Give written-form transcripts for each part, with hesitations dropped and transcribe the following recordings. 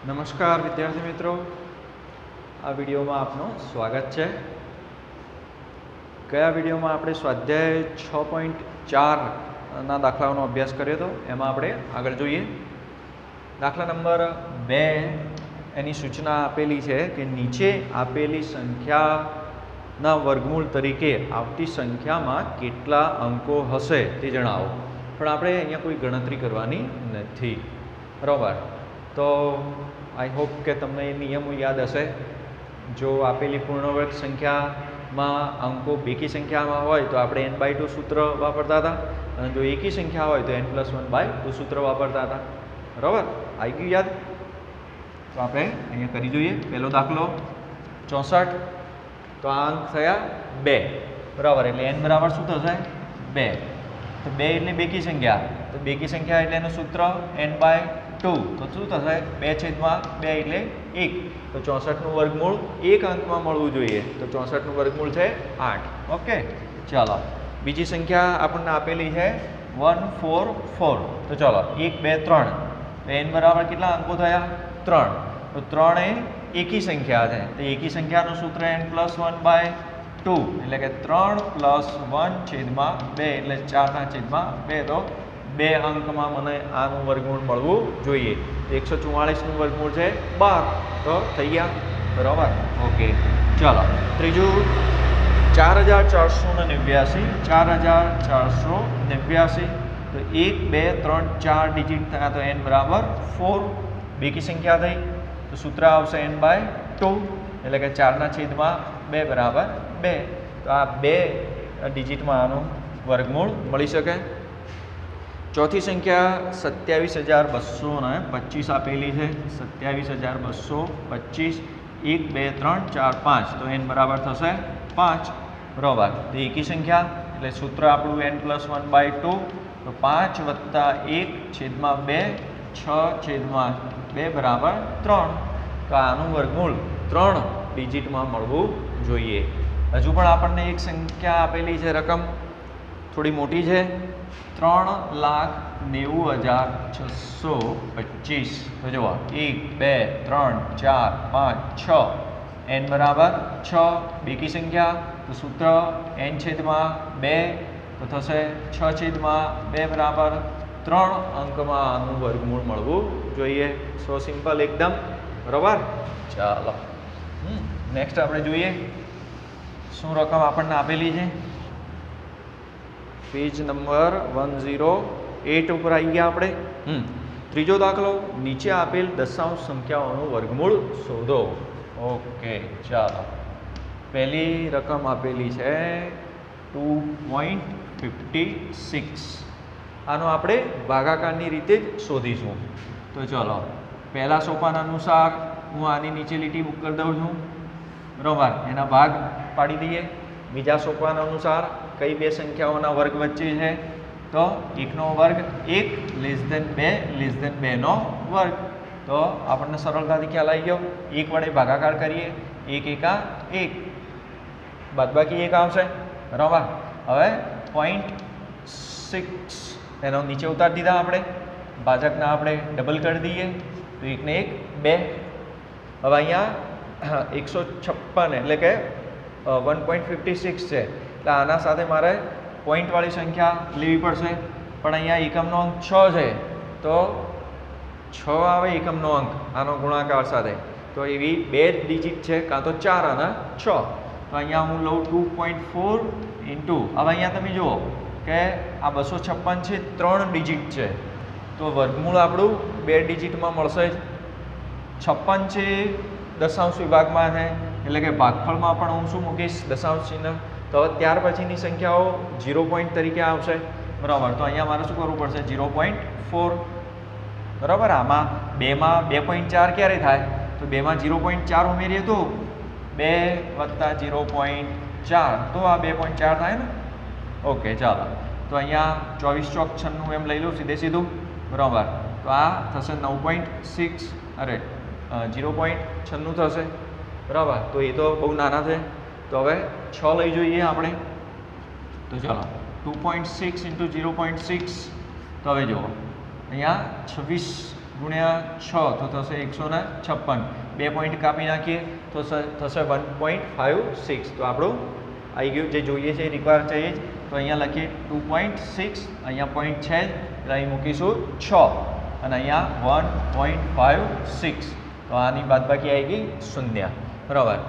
નમસ્કાર વિદ્યાર્થી મિત્રો, આ વિડીયોમાં આપનું સ્વાગત છે। ગયા વિડીયોમાં આપણે સ્વાધ્યાય 6.4ના દાખલાઓનો અભ્યાસ કર્યો હતો। એમાં આપણે આગળ જોઈએ। દાખલા નંબર 2 એની સૂચના આપેલી છે કે નીચે આપેલી સંખ્યાના વર્ગમૂળ તરીકે આવતી સંખ્યામાં કેટલા અંકો હશે તે જણાવો। પણ આપણે અહીંયા કોઈ ગણતરી કરવાની નથી, બરાબર? તો आई होप કે તમને એ નિયમો યાદ હશે। જો આપેલી પૂર્ણવર્ગ સંખ્યામાં અંકો બેકી સંખ્યામાં હોય તો આપણે n/2 સૂત્ર વાપરતા હતા, અને જો એકી સંખ્યા હોય તો n+1/2 સૂત્ર વાપરતા હતા, બરાબર? આવી ગયું યાદ? તો આપણે અહીંયા કરી જોઈએ। પહેલો દાખલો 64, તો આ અંક થયા 2, બરાબર? એટલે n બરાબર શું થશે? 2। તો 2 એટલે બેકી સંખ્યા, તો બેકી સંખ્યા એટલે એનું સૂત્ર n/2, તો શું થશે? 2/2 એટલે 1। તો 64નું વર્ગમૂળ એક અંકમાં મળવું જોઈએ, તો 64નું વર્ગમૂળ છે 8। ઓકે, ચાલો બીજી સંખ્યા આપણને આપેલી છે 144। તો ચાલો 1 2 3, તો n બરાબર કેટલા અંકો થયા? 3। તો 3 એ એકી સંખ્યા છે, તો એકી સંખ્યાનું સૂત્ર n+1/2, એટલે કે 3+1/2 એટલે 4/2, તો 2 અંકમાં મને આનું વર્ગમૂળ મળવું જોઈએ। તો 144નું વર્ગમૂળ છે 12, તો થઈ ગયા, બરાબર? ઓકે, ચાલો ત્રીજું 4489, 4489, તો 1 2 3 4 ડિજિટ થયા, તો n બરાબર 4, બેકી સંખ્યા થઈ, તો સૂત્ર આવશે n/2, એટલે કે 4/2 બરાબર 2। તો આ 2 ડિજિટમાં આનું વર્ગમૂળ મળી શકે। ચોથી સંખ્યા 27225 આપેલી છે, 27225, 1 2 3 4 5, તો n બરાબર થશે 5, બરાબર? તો એકી સંખ્યા એટલે સૂત્ર આપણું n+1/2, તો 5 + 1/2, 6/2 બરાબર 3। તો આનું વર્ગમૂળ 3 ડિજિટમાં મળવું જોઈએ। હજુ પણ આપણને એક સંખ્યા આપેલી છે, રકમ થોડી મોટી છે, 3,90,625। તો જુઓ 1 2 3 4 5 6, n બરાબર 6, બેકી સંખ્યા, તો સૂત્ર n/2, તો થશે 6/2 બરાબર 3 અંકમાં આનું વર્ગમૂળ મળવું જોઈએ। સો સિમ્પલ એકદમ, બરાબર? ચાલો નેક્સ્ટ આપણે જોઈએ શું રકમ આપણને આપેલી છે। પેજ નંબર 108 ઉપર આવી ગયા આપણે। ત્રીજો દાખલો, નીચે આપેલ દશાંશ સંખ્યાઓનું વર્ગમૂળ શોધો। ઓકે, ચાલો પહેલી રકમ આપેલી છે 2.56। આનો આપણે ભાગાકારની રીતે જ શોધીશું। તો ચલો પહેલા સોપાન અનુસાર હું આની નીચે લીટી કરી દઉં છું, બરાબર? એના ભાગ પાડી દઈએ। બીજા સોપાન અનુસાર કઈ બે સંખ્યાઓના વર્ગ વચ્ચે છે? તો 1નો વર્ગ 1 <2 2નો વર્ગ। તો આપણને સરળતાથી ખ્યાલ આવી ગયો, 1 વડે ભાગાકાર કરીએ, 1 એકા 1, બાદબાકી 1 આવશે, બરાબર? હવે 0.6 એનો નીચે ઉતારી દીધા આપણે, ભાજકના આપણે ડબલ કરી દઈએ, તો 1 ને 1 2। હવે અહીંયા 156 એટલે કે 1.56 છે, એટલે આના સાથે મારે પોઈન્ટવાળી સંખ્યા લેવી પડશે, પણ અહીંયા એકમનો અંક 6 છે, તો 6 આવે એકમનો અંક આનો ગુણાકાર સાથે, તો એવી 2 ડિજિટ છે, કાં તો 4 અને 6। તો અહીંયા હું લઉં 2.4 ઇન્ટુ, હવે અહીંયા તમે જુઓ કે આ 256 છે, 3 ડિજિટ છે, તો વર્ગમૂળ આપણું 2 ડિજિટમાં મળશે જ। 56 છે દશાંશ વિભાગમાં છે, એટલે કે ભાગફળમાં પણ હું શું મૂકીશ? દશાંશ ચિહ્ન। તો ત્યાર પછીની સંખ્યાઓ 0 પોઈન્ટ તરીકે આવશે, બરાબર? તો અહીંયા મારે શું કરવું પડશે? 0.4, બરાબર? આમાં 2માં 2.4 ક્યારે થાય? તો 2માં 0.4 ઉમેરીએ તો 2 + 0.4, તો આ 2.4 થાય ને? ઓકે, ચાલો તો અહીંયા 24 ચોક 96 એમ લઈ લઉં સીધે સીધું, બરાબર? તો આ થશે 9.6, અરે 0.96 થશે, બરાબર? તો એ તો બહુ નાના છે, તો હવે 6 લઈ જોઈએ આપણે। તો ચાલો 2.6 × 0.6, તો હવે જુઓ અહીંયા 26 ગુણ્યા 6 તો થશે 156. 2 પોઈન્ટ કાપી નાખીએ તો થશે 1.56. તો આપણું આવી ગયું જે જોઈએ છે રિક્વાયર છે એ જ. તો અહીંયા લખીએ 2.6, અહીંયા પોઈન્ટ છે એટલે અહીં મૂકીશું 6 અને અહીંયા 1.56. તો આની બાદબાકી આવી ગઈ 0. બરાબર.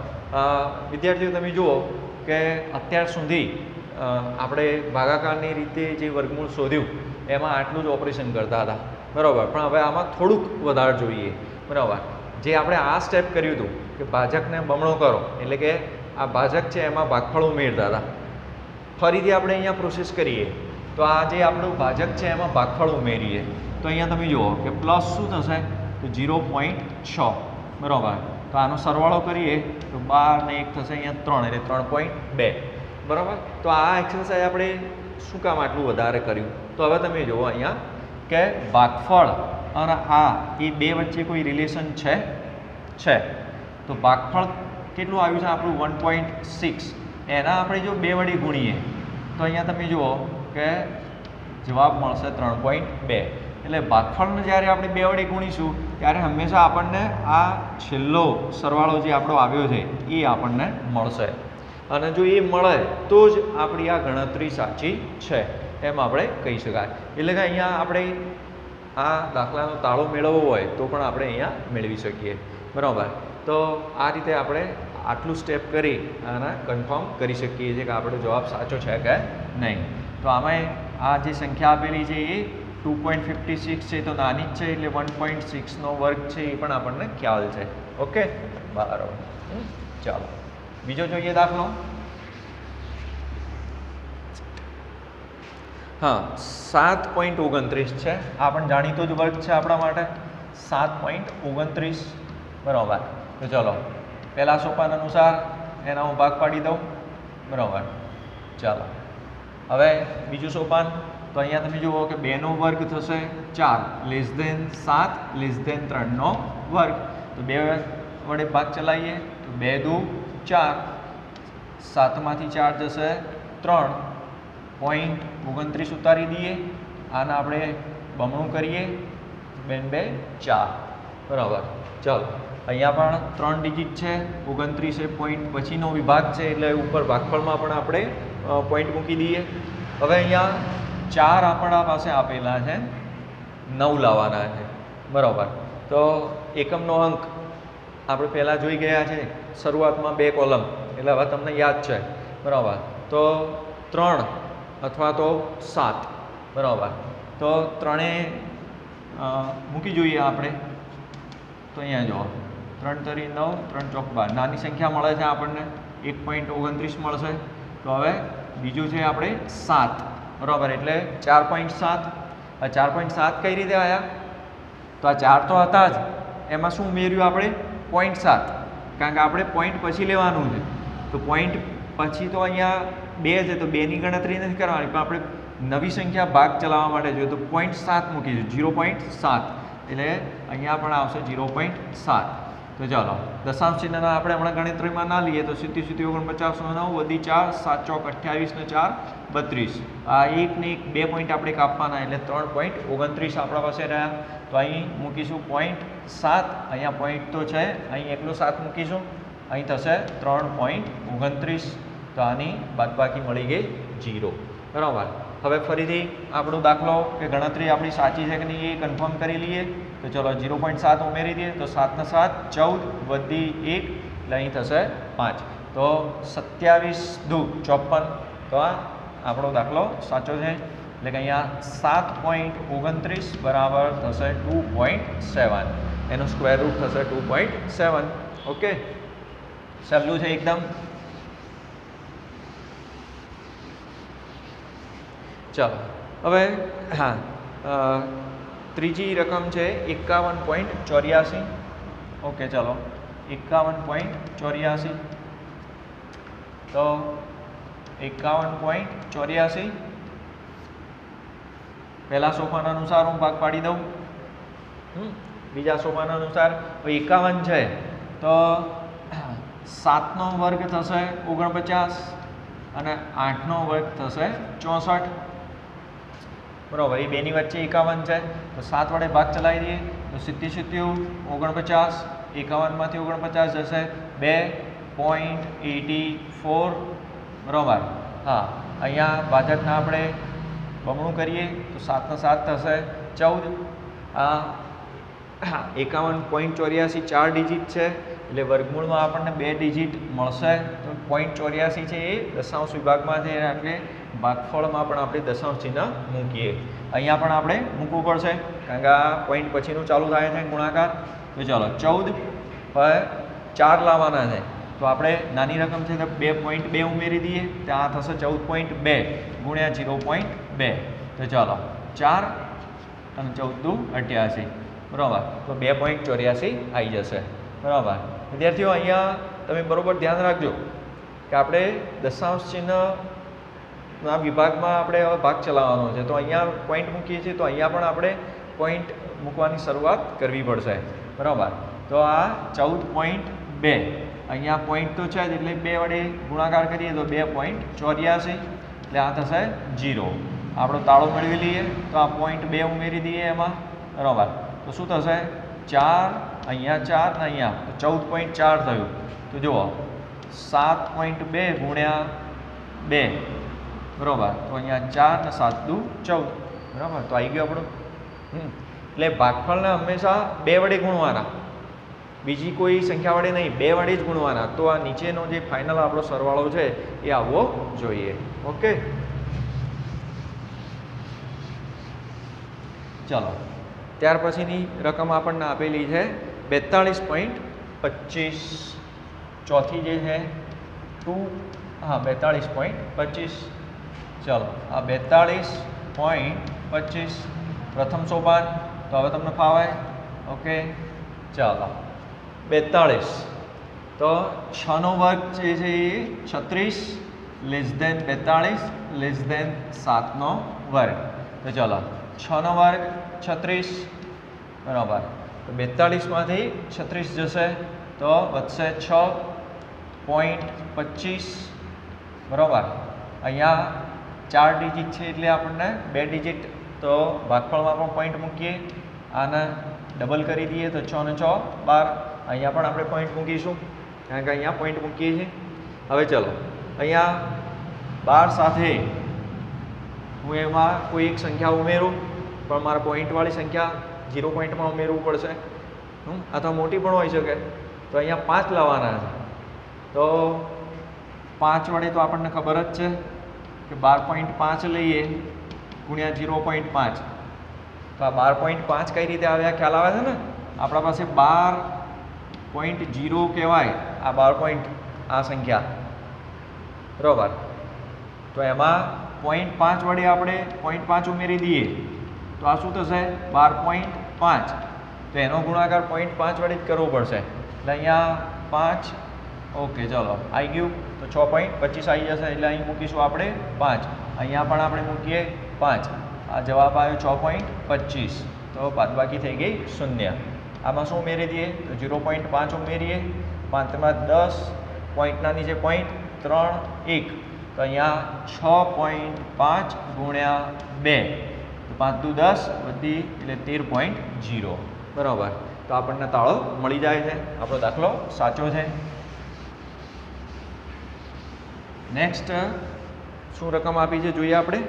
વિદ્યાર્થીઓ તમે જુઓ કે અત્યાર સુધી આપણે ભાગાકારની રીતે જે વર્ગમૂળ શોધ્યું એમાં આટલું જ ઓપરેશન કરતા હતા. બરાબર. પણ હવે આમાં થોડુંક વધારે જોઈએ. બરાબર. જે આપણે આ સ્ટેપ કર્યું હતું કે ભાજકને બમણો કરો એટલે કે આ ભાજક છે એમાં ભાગફળ ઉમેરતા હતા. ફરીથી આપણે અહીંયા પ્રોસેસ કરીએ તો આ જે આપણું ભાજક છે એમાં ભાગફળ ઉમેરીએ તો અહીંયા તમે જુઓ કે પ્લસ શું થશે તો 0.6. બરાબર. તો આનો સરવાળો કરીએ તો 12 ને 1 થશે અહીંયા 3 એટલે 3.2. બરાબર. તો આ એક્સરસાઇઝ આપણે શું કામ આટલું વધારે કર્યું તો હવે તમે જુઓ અહીંયા કે ભાગફળ અને આ એ બે વચ્ચે કોઈ રિલેશન છે તો ભાગફળ કેટલું આવ્યું છે આપણું 1.6. એના આપણે જો 2 વડે ગુણીએ તો અહીંયા તમે જુઓ કે જવાબ મળશે 3.2. એટલે ભાગફળને જ્યારે આપણે 2 વડે ગુણીશું ત્યારે હંમેશા આપણને આ છેલ્લો સરવાળો જે આપણો આવ્યો છે એ આપણને મળશે અને જો એ મળે તો જ આપણી આ ગણતરી સાચી છે એમ આપણે કહી શકાય. એટલે કે અહીંયા આપણે આ દાખલાનો તાળો મેળવવો હોય તો પણ આપણે અહીંયા મેળવી શકીએ. બરાબર. તો આ રીતે આપણે આટલું સ્ટેપ કરી અને કન્ફર્મ કરી શકીએ છીએ કે આપણો જવાબ સાચો છે કે નહીં. તો આમાં આ જે સંખ્યા આપેલી છે એ 2.56 છે તો નાની જ છે એટલે 1.6 નો વર્ગ છે એ પણ આપણને ખ્યાલ છે. ઓકે. બરાબર. ચાલો બીજો જોઈએ દાખલો. હા 7.29 છે. આ પણ જાણીતો જ વર્ગ છે આપણા માટે 7.29. બરાબર. તો ચલો પહેલા સોપાન અનુસાર એના હું ભાગ પાડી દઉં. બરાબર. ચાલો હવે બીજું સોપાન તો અહીંયા તમે જુઓ કે 2 નો વર્ગ થશે 4 લેસ ધેન 7 લેસ ધેન 3 નો વર્ગ. તો 2 વડે ભાગ ચલાવીએ તો 2 દુ 4, 7 માંથી 4 જશે 3.29 ઉતારી દઈએ. આને આપણે બમણું કરીએ 2 2 4. બરાબર. ચાલો અહીંયા પણ 3 ડિજિટ છે 29 એ પોઈન્ટ પછીનો વિભાગ છે એટલે ઉપર ભાગફળમાં પણ આપણે પોઈન્ટ મૂકી દઈએ. હવે અહીંયા 4 આપણા પાસે આપેલા છે 9 લાવવાના છે. બરાબર. તો એકમનો અંક આપણે પહેલાં જોઈ ગયા છે શરૂઆતમાં 2 કોલમ એટલે હવે તમને યાદ છે. બરાબર. તો 3 અથવા તો 7. બરાબર. તો 3 મૂકી જોઈએ આપણે. તો અહીંયા જુઓ 3 તરી 9, 3 ચોક 12 નાની સંખ્યા મળે છે આપણને 1.29 મળશે. તો હવે બીજું છે આપણે 7. બરાબર. એટલે 4.7. આ 4.7 કઈ રીતે આવ્યા તો આ 4 તો હતા જ એમાં શું ઉમેર્યું આપણે 0.7 કારણ કે આપણે પોઈન્ટ પછી લેવાનું છે. તો પોઈન્ટ પછી તો અહીંયા 2 છે તો 2ની ગણતરી નથી કરવાની પણ આપણે નવી સંખ્યા ભાગ ચલાવવા માટે જોઈએ તો 0.7 મૂકીશું 0.7 એટલે અહીંયા પણ આવશે 0.7. તો ચાલો દશાંશ ચિહ્નના આપણે હમણાં ગણતરીમાં ના લઈએ તો 70 49 9 વધી 4 7 ચોક 28 ને 4 32. આ 1 ને 1 2 પોઈન્ટ આપણે કાપવાના એટલે 3.29 આપણા પાસે રહ્યા. તો અહીં મૂકીશું 0.7. અહીંયા પોઈન્ટ તો છે અહીં એકલો 7 મૂકીશું અહીં થશે 3.29. તો આની બાદબાકી મળી ગઈ 0. બરાબર. હવે ફરીથી આપણો દાખલો કે ગણતરી આપણી સાચી છે કે નહીં એ કન્ફર્મ કરી લઈએ. તો ચલો 0.7 ઉમેરી દઈએ તો 7 ને 7 14 વધી 1 એટલે અહીં થશે 5. તો 27 દુ 54. તો આ આપણો દાખલો સાચો છે એટલે કે અહીંયા 7.29 બરાબર થશે 2.7. એનો સ્ક્વેર રૂટ થશે 2.7. ઓકે. સહેલું છે એકદમ. ચાલો હવે હા ત્રીજી રકમ છે 51.84. ઓકે. ચાલો 51.84. તો 51.84 પહેલા સોપાન અનુસાર હું ભાગ પાડી દઉં. બીજા સોપાન અનુસાર 51 છે તો 7 નો વર્ગ થશે 49 અને 8 નો વર્ગ થશે 64. બરાબર, એ બેની વચ્ચે 51 છે તો 7 વડે ભાગ ચલાવી દઈએ તો 70 49, 51માંથી 49 જશે 2.84, બરાબર. હા, અહીંયા ભાજકના આપણે બમણું કરીએ તો 7 ને 7 થશે 14. આ 51.84 4 ડિજિટ છે એટલે વર્ગમૂળમાં આપણને 2 ડિજિટ મળશે તો 0.84 છે એ દશાંશ વિભાગમાં છે એટલે ભાગફળમાં પણ આપણે દશાંશ ચિહ્ન મૂકીએ. અહીંયા પણ આપણે મૂકવું પડશે કારણ કે આ પોઈન્ટ પછીનું ચાલુ થાય છે ગુણાકાર. તો ચાલો 14 પર 4 લાવવાના છે તો આપણે નાની રકમ છે તો 2.2 ઉમેરી દઈએ ત્યાં થશે 14.2 ગુણ્યા 0.2. તો ચાલો 4 અને 14 88, બરાબર. તો 2.84 આવી જશે, બરાબર. વિદ્યાર્થીઓ અહીંયા તમે બરાબર ધ્યાન રાખજો કે આપણે દશાંશ ચિહ્નના વિભાગમાં આપણે હવે ભાગ ચલાવવાનો છે તો અહીંયા પોઈન્ટ મૂકીએ છીએ તો અહીંયા પણ આપણે પોઈન્ટ મૂકવાની શરૂઆત કરવી પડશે, બરાબર. તો આ 14.2 અહીંયા પોઈન્ટ તો છે જ એટલે 2 વડે ગુણાકાર કરીએ તો 2.84 એટલે આ થશે 0. આપણો તાળો મેળવી લઈએ તો આ 0.2 ઉમેરી દઈએ એમાં, બરાબર. તો શું થશે 4, અહીંયા 4 ને અહીંયા 14.4 થયું. તો જુઓ 7.2 ગુણ્યા 2, બરાબર. તો અહીંયા 4 ને 7 દુ 14, બરાબર. તો આવી ગયું આપણું. એટલે ભાગફળને હંમેશા 2 વડે ગુણવાના, બીજી કોઈ સંખ્યા વડે નહીં, 2 વડે જ ગુણવાના. તો આ નીચેનો જે ફાઇનલ આપણો સરવાળો છે એ આવવો જોઈએ. ઓકે, ચાલો ત્યાર પછીની રકમ આપણને આપેલી છે 42.25. ચોથી જે છે 42.25. ચાલો આ 42.25 પ્રથમ સોપાન તો હવે તમને ફાવે. ઓકે, ચાલો 42 તો 6 નો વર્ગ જે છે એ 36 લેસ ધેન 42 લેસ ધેન 7 નો વર્ગ. તો ચાલો 6 નો વર્ગ 36, બરાબર. તો 42માંથી 36 જશે તો વધશે 6.25, બરાબર. અહીંયા 4 ડિજિટ છે એટલે આપણને 2 ડિજિટ તો ભાગફળમાં પણ પોઈન્ટ મૂકીએ. આને ડબલ કરી દઈએ તો 6 ને 6 12. અહીંયા પણ આપણે પોઈન્ટ મૂકીશું કારણ કે અહીંયા પોઈન્ટ મૂકીએ છીએ. હવે ચલો અહીંયા 12 સાથે હું એમાં કોઈ એક સંખ્યા ઉમેરું પણ મારે પોઈન્ટવાળી સંખ્યા 0 પોઈન્ટમાં ઉમેરવું પડશે. અથવા મોટી પણ હોઈ શકે તો અહીંયા 5 લાવવાના છે તો 5 વડે તો આપણને ખબર જ છે કે 12.5 લઈએ ગુણ્યા 0.5 તો આ 12.5 કઈ રીતે આવ્યા ખ્યાલ આવે છે ને. આપણા પાસે 12.0 કહેવાય આ 12 આ સંખ્યા, બરાબર. તો એમાં 0.5 વડે આપણે 0.5 ઉમેરી દઈએ તો આ શું થશે 12.5. તો એનો ગુણાકાર 0.5 વડે જ કરવો પડશે એટલે અહીંયા 5. ઓકે, ચલો આવી ગયું તો 6.25 આવી જશે એટલે અહીં મૂકીશું આપણે 5. અહીંયા પણ આપણે મૂકીએ 5. આ જવાબ આવ્યો 6.25. તો બાદબાકી થઈ ગઈ 0. આમાં શું ઉમેરી દઈએ તો 0.5 ઉમેરીએ. 5માં 10, પોઈન્ટના નીચે પોઈન્ટ 3 1 તો અહીંયા 6.5 ગુણ્યા 2 તો 5 દુ 10 વધી એટલે 13.0, બરાબર. તો આપણને તાળો મળી જાય છે, આપણો દાખલો સાચો છે. નેક્સ્ટ શું રકમ આપી છે જોઈએ આપણે.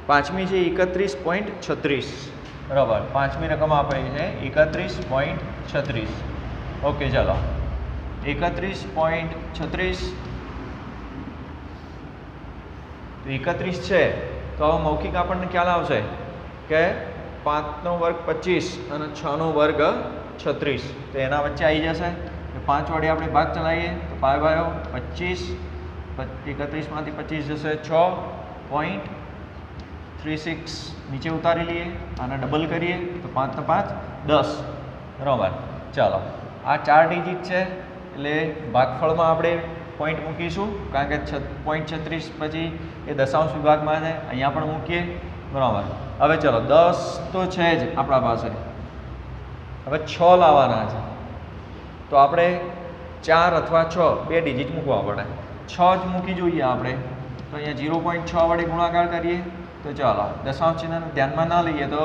પાંચમી છે 31.36, બરાબર. પાંચમી રકમ આપેલી છે 31.36. ઓકે, ચાલો 31.36 તો 31 છે તો હવે મૌખિક આપણને ખ્યાલ આવશે કે 5 નો વર્ગ 25 અને 6 નો વર્ગ 36. તો એના વચ્ચે આવી જશે કે 5 વડે આપણે ભાગ ચલાવીએ તો 5 આવ્યો 25. 31માંથી 25 જશે 6.36. નીચે ઉતારી લઈએ, આને ડબલ કરીએ તો 5 ને 5 10, બરાબર. ચાલો આ 4 ડિજિટ છે એટલે ભાગફળમાં આપણે પોઈન્ટ મૂકીશું કારણ કે 0.36 પછી એ દશાંશ વિભાગમાં છે, અહીંયા પણ મૂકીએ, બરાબર. હવે ચલો 10 તો છે જ આપણા પાસે, હવે 6 લાવવાના છે તો આપણે 4 અથવા 6 2 ડિજિટ મૂકવા પડે. 6 જ મૂકી જોઈએ આપણે તો અહીંયા 0.6 વડે ગુણાકાર કરીએ તો ચાલો દશાંશ ચિહ્નને ધ્યાનમાં ના લઈએ તો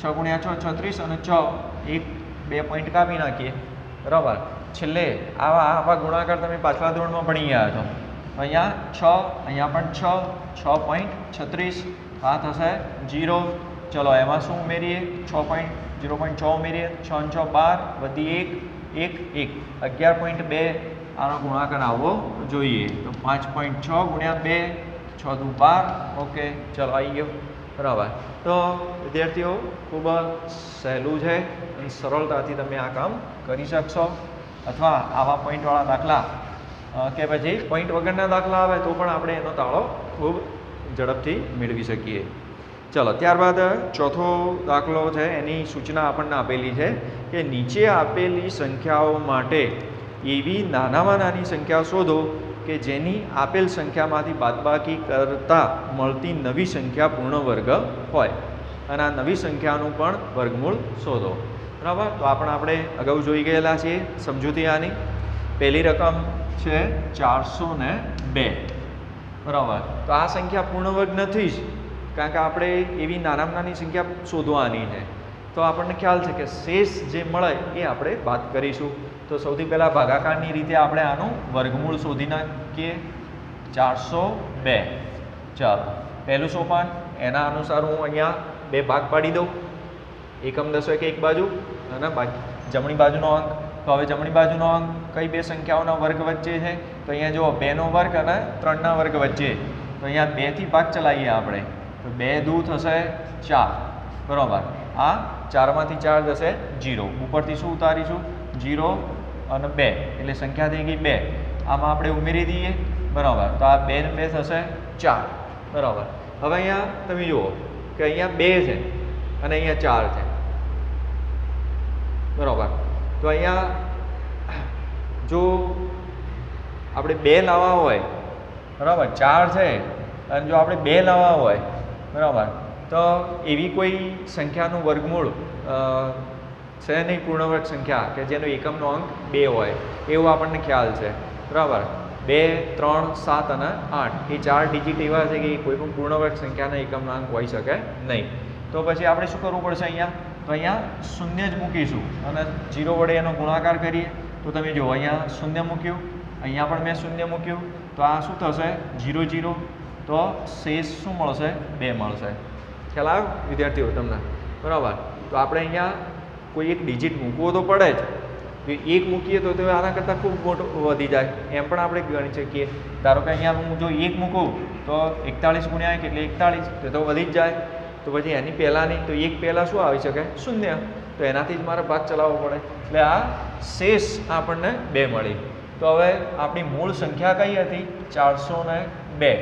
6 × 6 36 અને 6 એક 2 પોઈન્ટ કાપી નાખીએ બરાબર. છેલ્લે આવા ગુણાકાર તમે પાછલા ધોરણમાં ભણી ગયા છો. અહીંયા 6 અહીંયા પણ 6.36 આ થશે 0. ચલો એમાં શું ઉમેરીએ 0.6 ઉમેરીએ 6 × 6 12 વધી 1 1 11.2 આનો ગુણાકાર આવવો જોઈએ. તો 5.6 × 2 6 × 12 ઓકે ચલો આવી ગયો બરાબર. તો વિદ્યાર્થીઓ ખૂબ સહેલું છે અને સરળતાથી તમે આ કામ કરી શકશો. અથવા આવા પોઈન્ટવાળા દાખલા કે પછી પોઈન્ટ વગરના દાખલા આવે તો પણ આપણે એનો તાળો ખૂબ ઝડપથી મેળવી શકીએ. ચલો ત્યારબાદ ચોથો દાખલો છે એની સૂચના આપણને આપેલી છે કે નીચે આપેલી સંખ્યાઓ માટે એવી નાનામાં નાની સંખ્યા શોધો કે જેની આપેલ સંખ્યામાંથી બાદબાકી કરતાં મળતી નવી સંખ્યા પૂર્ણ વર્ગ હોય અને આ નવી સંખ્યાનું પણ વર્ગમૂળ શોધો બરાબર. તો આપણે અગાઉ જોઈ ગયેલા છીએ સમજૂતી આની. પહેલી રકમ છે 402 બરાબર. તો આ સંખ્યા પૂર્ણ વર્ગ નથી જ કારણ કે આપણે એવી નાનામાં નાની સંખ્યા શોધવાની છે. તો આપણને ખ્યાલ છે કે શેષ જે મળે એ આપણે બાદ કરીશું. તો સૌથી પહેલાં ભાગાકારની રીતે આપણે આનું વર્ગમૂળ શોધી નાખીએ 402. ચાલો પહેલું સોપાન એના અનુસાર હું અહીંયા 2 ભાગ પાડી દઉં. એકમ દશક એક બાજુ અને જમણી બાજુનો અંક. તો હવે જમણી બાજુનો અંક કઈ બે સંખ્યાઓના વર્ગ વચ્ચે છે? તો અહીંયા જુઓ 2નો વર્ગ અને 3ના વર્ગ વચ્ચે. તો અહીંયા 2થી ભાગ ચલાવીએ આપણે. તો 2 દૂ થશે 4 બરાબર. આ 4માંથી 4 જશે 0. ઉપરથી શું ઉતારીશું 0 અને 2 એટલે સંખ્યા થઈ ગઈ 2. આમાં આપણે ઉમેરી દઈએ બરાબર. તો આ 2 ને 2 થશે 4 બરાબર. હવે અહીંયા તમે જુઓ કે અહીંયા 2 છે અને અહીંયા 4 છે બરાબર. તો અહીંયા જો આપણે 2 લાવવા હોય બરાબર 4 છે અને જો આપણે 2 લાવવા હોય બરાબર તો એવી કોઈ સંખ્યાનું વર્ગમૂળ છે નહીં પૂર્ણવર્ગ સંખ્યા કે જેનો એકમનો અંક 2 હોય એવું આપણને ખ્યાલ છે બરાબર. 2 3 7 અને 8 એ 4 ડિજિટ એવા છે કે કોઈ પણ પૂર્ણવર્ગ સંખ્યાના એકમનો અંક હોઈ શકે નહીં. તો પછી આપણે શું કરવું પડશે અહીંયા? તો અહીંયા શૂન્ય જ મૂકીશું અને 0 વડે એનો ગુણાકાર કરીએ. તો તમે જુઓ અહીંયા શૂન્ય મૂક્યું, અહીંયા પણ મેં શૂન્ય મૂક્યું. તો આ શું થશે 0 0. તો શેષ શું મળશે 2 મળશે. ખ્યાલ આવ્યો વિદ્યાર્થીઓ તમને બરાબર. તો આપણે અહીંયા કોઈ એક ડિજિટ મૂકવો તો પડે જ. તો 1 મૂકીએ તો આના કરતાં ખૂબ મોટો વધી જાય એમ પણ આપણે ગણી શકીએ. ધારો કે અહીંયા હું જો 1 મૂકું તો 41 × 1 એટલે 41 તો વધી જ જાય. તો પછી એની પહેલાંની તો 1 પહેલાં શું આવી શકે 0. તો એનાથી જ મારે ભાગ ચલાવવો પડે. એટલે આ શેષ આપણને 2 મળી. તો હવે આપણી મૂળ સંખ્યા કઈ હતી 402.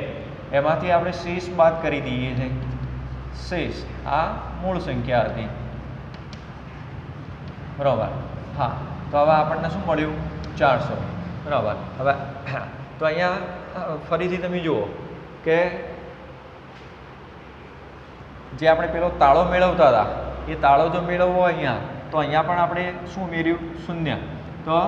એમાંથી આપણે શેષ બાદ કરી દઈએ છીએ. શેષ આ મૂળ સંખ્યા હતી બરાબર. હા તો હવે આપણને શું મળ્યું 400 બરાબર. હવે તો અહીંયા ફરીથી તમે જુઓ કે જે આપણે પેલો તાળો મેળવતા હતા એ તાળો જો મેળવવો અહીંયા તો અહીંયા પણ આપણે શું ઉમેર્યું 0. તો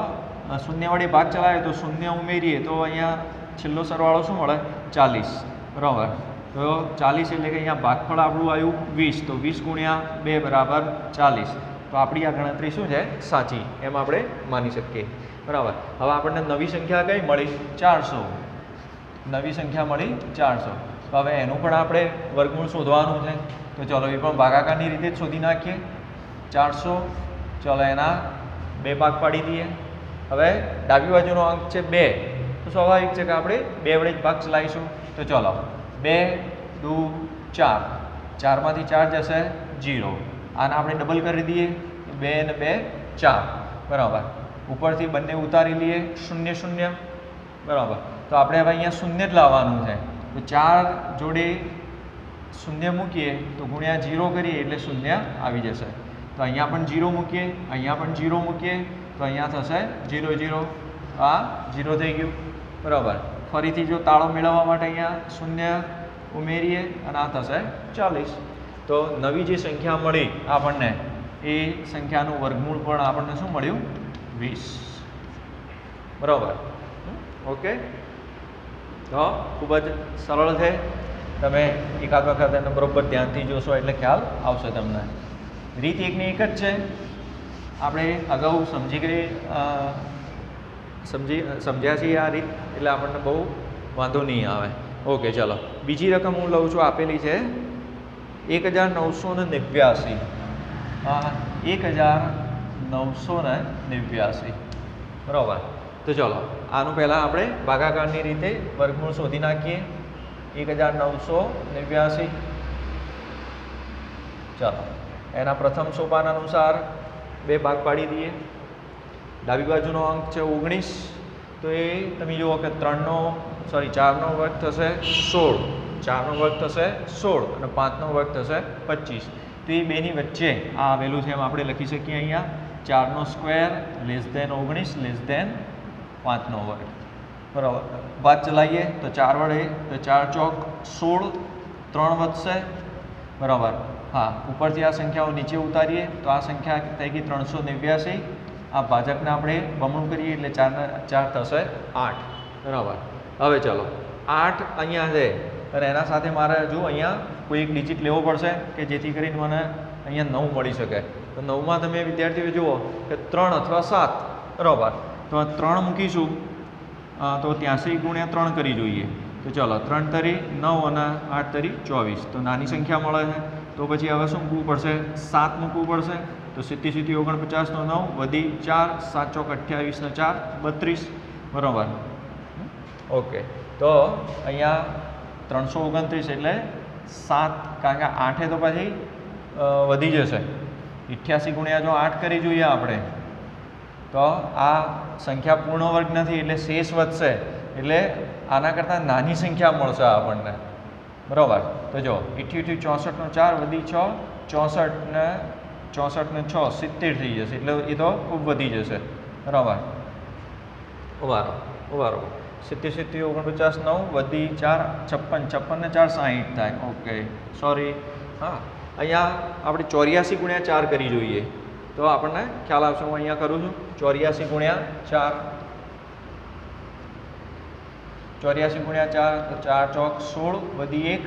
0 વડે ભાગ ચલાવીએ તો 0 ઉમેરીએ તો અહીંયા છેલ્લો સરવાળો શું મળે 40 બરાબર. તો 40 એટલે કે અહીંયા ભાગફળ આપણું આવ્યું 20. તો 20 × 2 બરાબર 40. તો આપણી આ ગણતરી શું છે સાચી એમ આપણે માની શકીએ બરાબર. હવે આપણને નવી સંખ્યા કઈ મળી 400. નવી સંખ્યા મળી 400. તો હવે એનું પણ આપણે વર્ગમૂળ શોધવાનું છે. તો ચલો એ પણ ભાગાકારની રીતે જ શોધી નાખીએ 400. ચલો એના 2 ભાગ પાડી દઈએ. હવે ડાબી બાજુનો અંક છે 2. તો સ્વાભાવિક છે કે આપણે 2 વડે જ ભાગ ચલાવીશું. તો ચલો 2 2 4. 4માંથી 4 જશે 0. આને આપણે ડબલ કરી દઈએ 2 અને 2 4 બરાબર. ઉપરથી બંને ઉતારી લઈએ 0 0 બરાબર. તો આપણે હવે અહીંયા 0 જ લાવવાનું છે. તો 4 જોડે 0 મૂકીએ તો ગુણ્યા 0 કરીએ એટલે 0 આવી જશે. તો અહીંયા પણ 0 મૂકીએ, અહીંયા પણ 0 મૂકીએ તો અહીંયા થશે 0 0. આ 0 થઈ ગયું બરાબર. ફરીથી જો તાળો મેળવવા માટે અહીંયા 0 ઉમેરીએ અને આ થશે 40. તો નવી જે સંખ્યા મળી આપણને એ સંખ્યાનું વર્ગમૂળ પણ આપણને શું મળ્યું 20 બરાબર. ઓકે તો ખૂબ જ સરળ છે તમે એકાદ વખત એને બરાબર ધ્યાનથી જોશો એટલે ખ્યાલ આવશે તમને. રીત એકની એક જ છે. આપણે અગાઉ સમજ્યા છીએ આ રીત, એટલે આપણને બહુ વાંધો નહીં આવે. ઓકે, ચાલો બીજી રકમ હું લઉં છું, આપેલી છે 1989. હા, 1989, બરાબર. તો ચલો આનું પહેલાં આપણે ભાગાકારની રીતે વર્ગમૂળ શોધી નાખીએ. 1989. ચાલો એના પ્રથમ સોપાન અનુસાર 2 ભાગ પાડી દઈએ. ડાબી બાજુનો અંક છે 19, તો એ તમે જુઓ કે 4નો વર્ગ થશે 16, 4નો વર્ગ થશે 16 અને 5નો વર્ગ થશે 25. તો એ બેની વચ્ચે આ આવેલું છે, એમ આપણે લખી શકીએ અહીંયા 4નો સ્ક્વેર <19 5નો વર્ગ. બરાબર, બાદ ચલાવીએ તો 4 વડે, તો 4 ચોક 16, 3 વધશે. બરાબર, હા, ઉપરથી આ સંખ્યાઓ નીચે ઉતારીએ તો આ સંખ્યા થઈ ગઈ 389. આ ભાજકને આપણે બમણું કરીએ એટલે 4 થશે 8. બરાબર, હવે ચલો 8 અહીંયા છે અને એના સાથે મારે હજુ અહીંયા કોઈ એક ડિજિટ લેવો પડશે કે જેથી કરીને મને અહીંયા 9 મળી શકે. તો 9માં તમે વિદ્યાર્થીઓ જુઓ કે 3 અથવા 7. બરાબર, તો 3 મૂકીશું તો 83 ગુણ્યા 3 કરી જોઈએ. તો ચલો 3 તરી 9 અને 8 તરી 24, તો નાની સંખ્યા મળે છે. તો પછી હવે શું મૂકવું પડશે? 7 મૂકવું પડશે. તો 77 49 નો 9 વધી 4, 7 ચોક 28 ને 4 32. બરાબર, ઓકે. તો અહીંયા 329 એટલે 7, કારણ કે 8 તો પછી વધી જશે. 88 ગુણ્યા જો 8 કરી જોઈએ આપણે, તો આ સંખ્યા પૂર્ણ વર્ગ નથી એટલે શેષ વધશે, એટલે આના કરતાં નાની સંખ્યા મળશે આપણને. બરાબર, તો જો 88 64 નો 4 વધી 6, 64 ને 6 70 થઈ જશે, એટલે એ તો ખૂબ વધી જશે. બરાબર, ઉભારો 77 49 9 વધી 4 56 ને 4 60 થાય. Okay, sorry. હા, અહીંયા આપણે 84 ગુણ્યા 4 કરી જોઈએ તો આપણને ખ્યાલ આવશે. હું અહીંયા કરું છું 84 ગુણ્યા 4. 84 ગુણ્યા 4, તો 4 ચોક 16 વધી 1,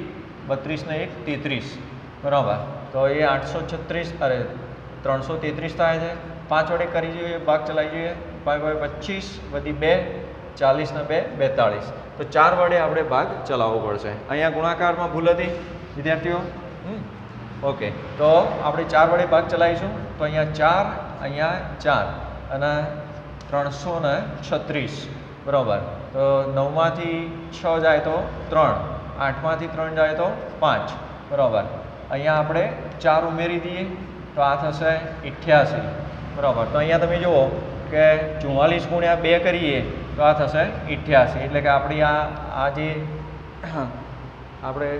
32 ને 1 33. બરાબર, તો એ 333 થાય છે. 5 વડે કરી જોઈએ, ભાગ ચલાવી જોઈએ. 5 × 25 વધી 2, 40 ને 2 42. તો 4 વડે આપણે ભાગ ચલાવવો પડશે. અહીંયા ગુણાકારમાં ભૂલ હતી વિદ્યાર્થીઓ. ઓકે, તો આપણે 4 વડે ભાગ ચલાવીશું તો અહીંયા 4, અહીંયા 4 અને 336. બરાબર, તો 9માંથી 6 જાય તો 3, 8માંથી 3 જાય તો 5. બરાબર, અહીંયા આપણે 4 ઉમેરી દઈએ તો આ થશે 88. બરાબર, તો અહીંયા તમે જુઓ કે 44 ગુણ્યા 2 કરીએ તો આ થશે 88. એટલે કે આપણી આ જે આપણે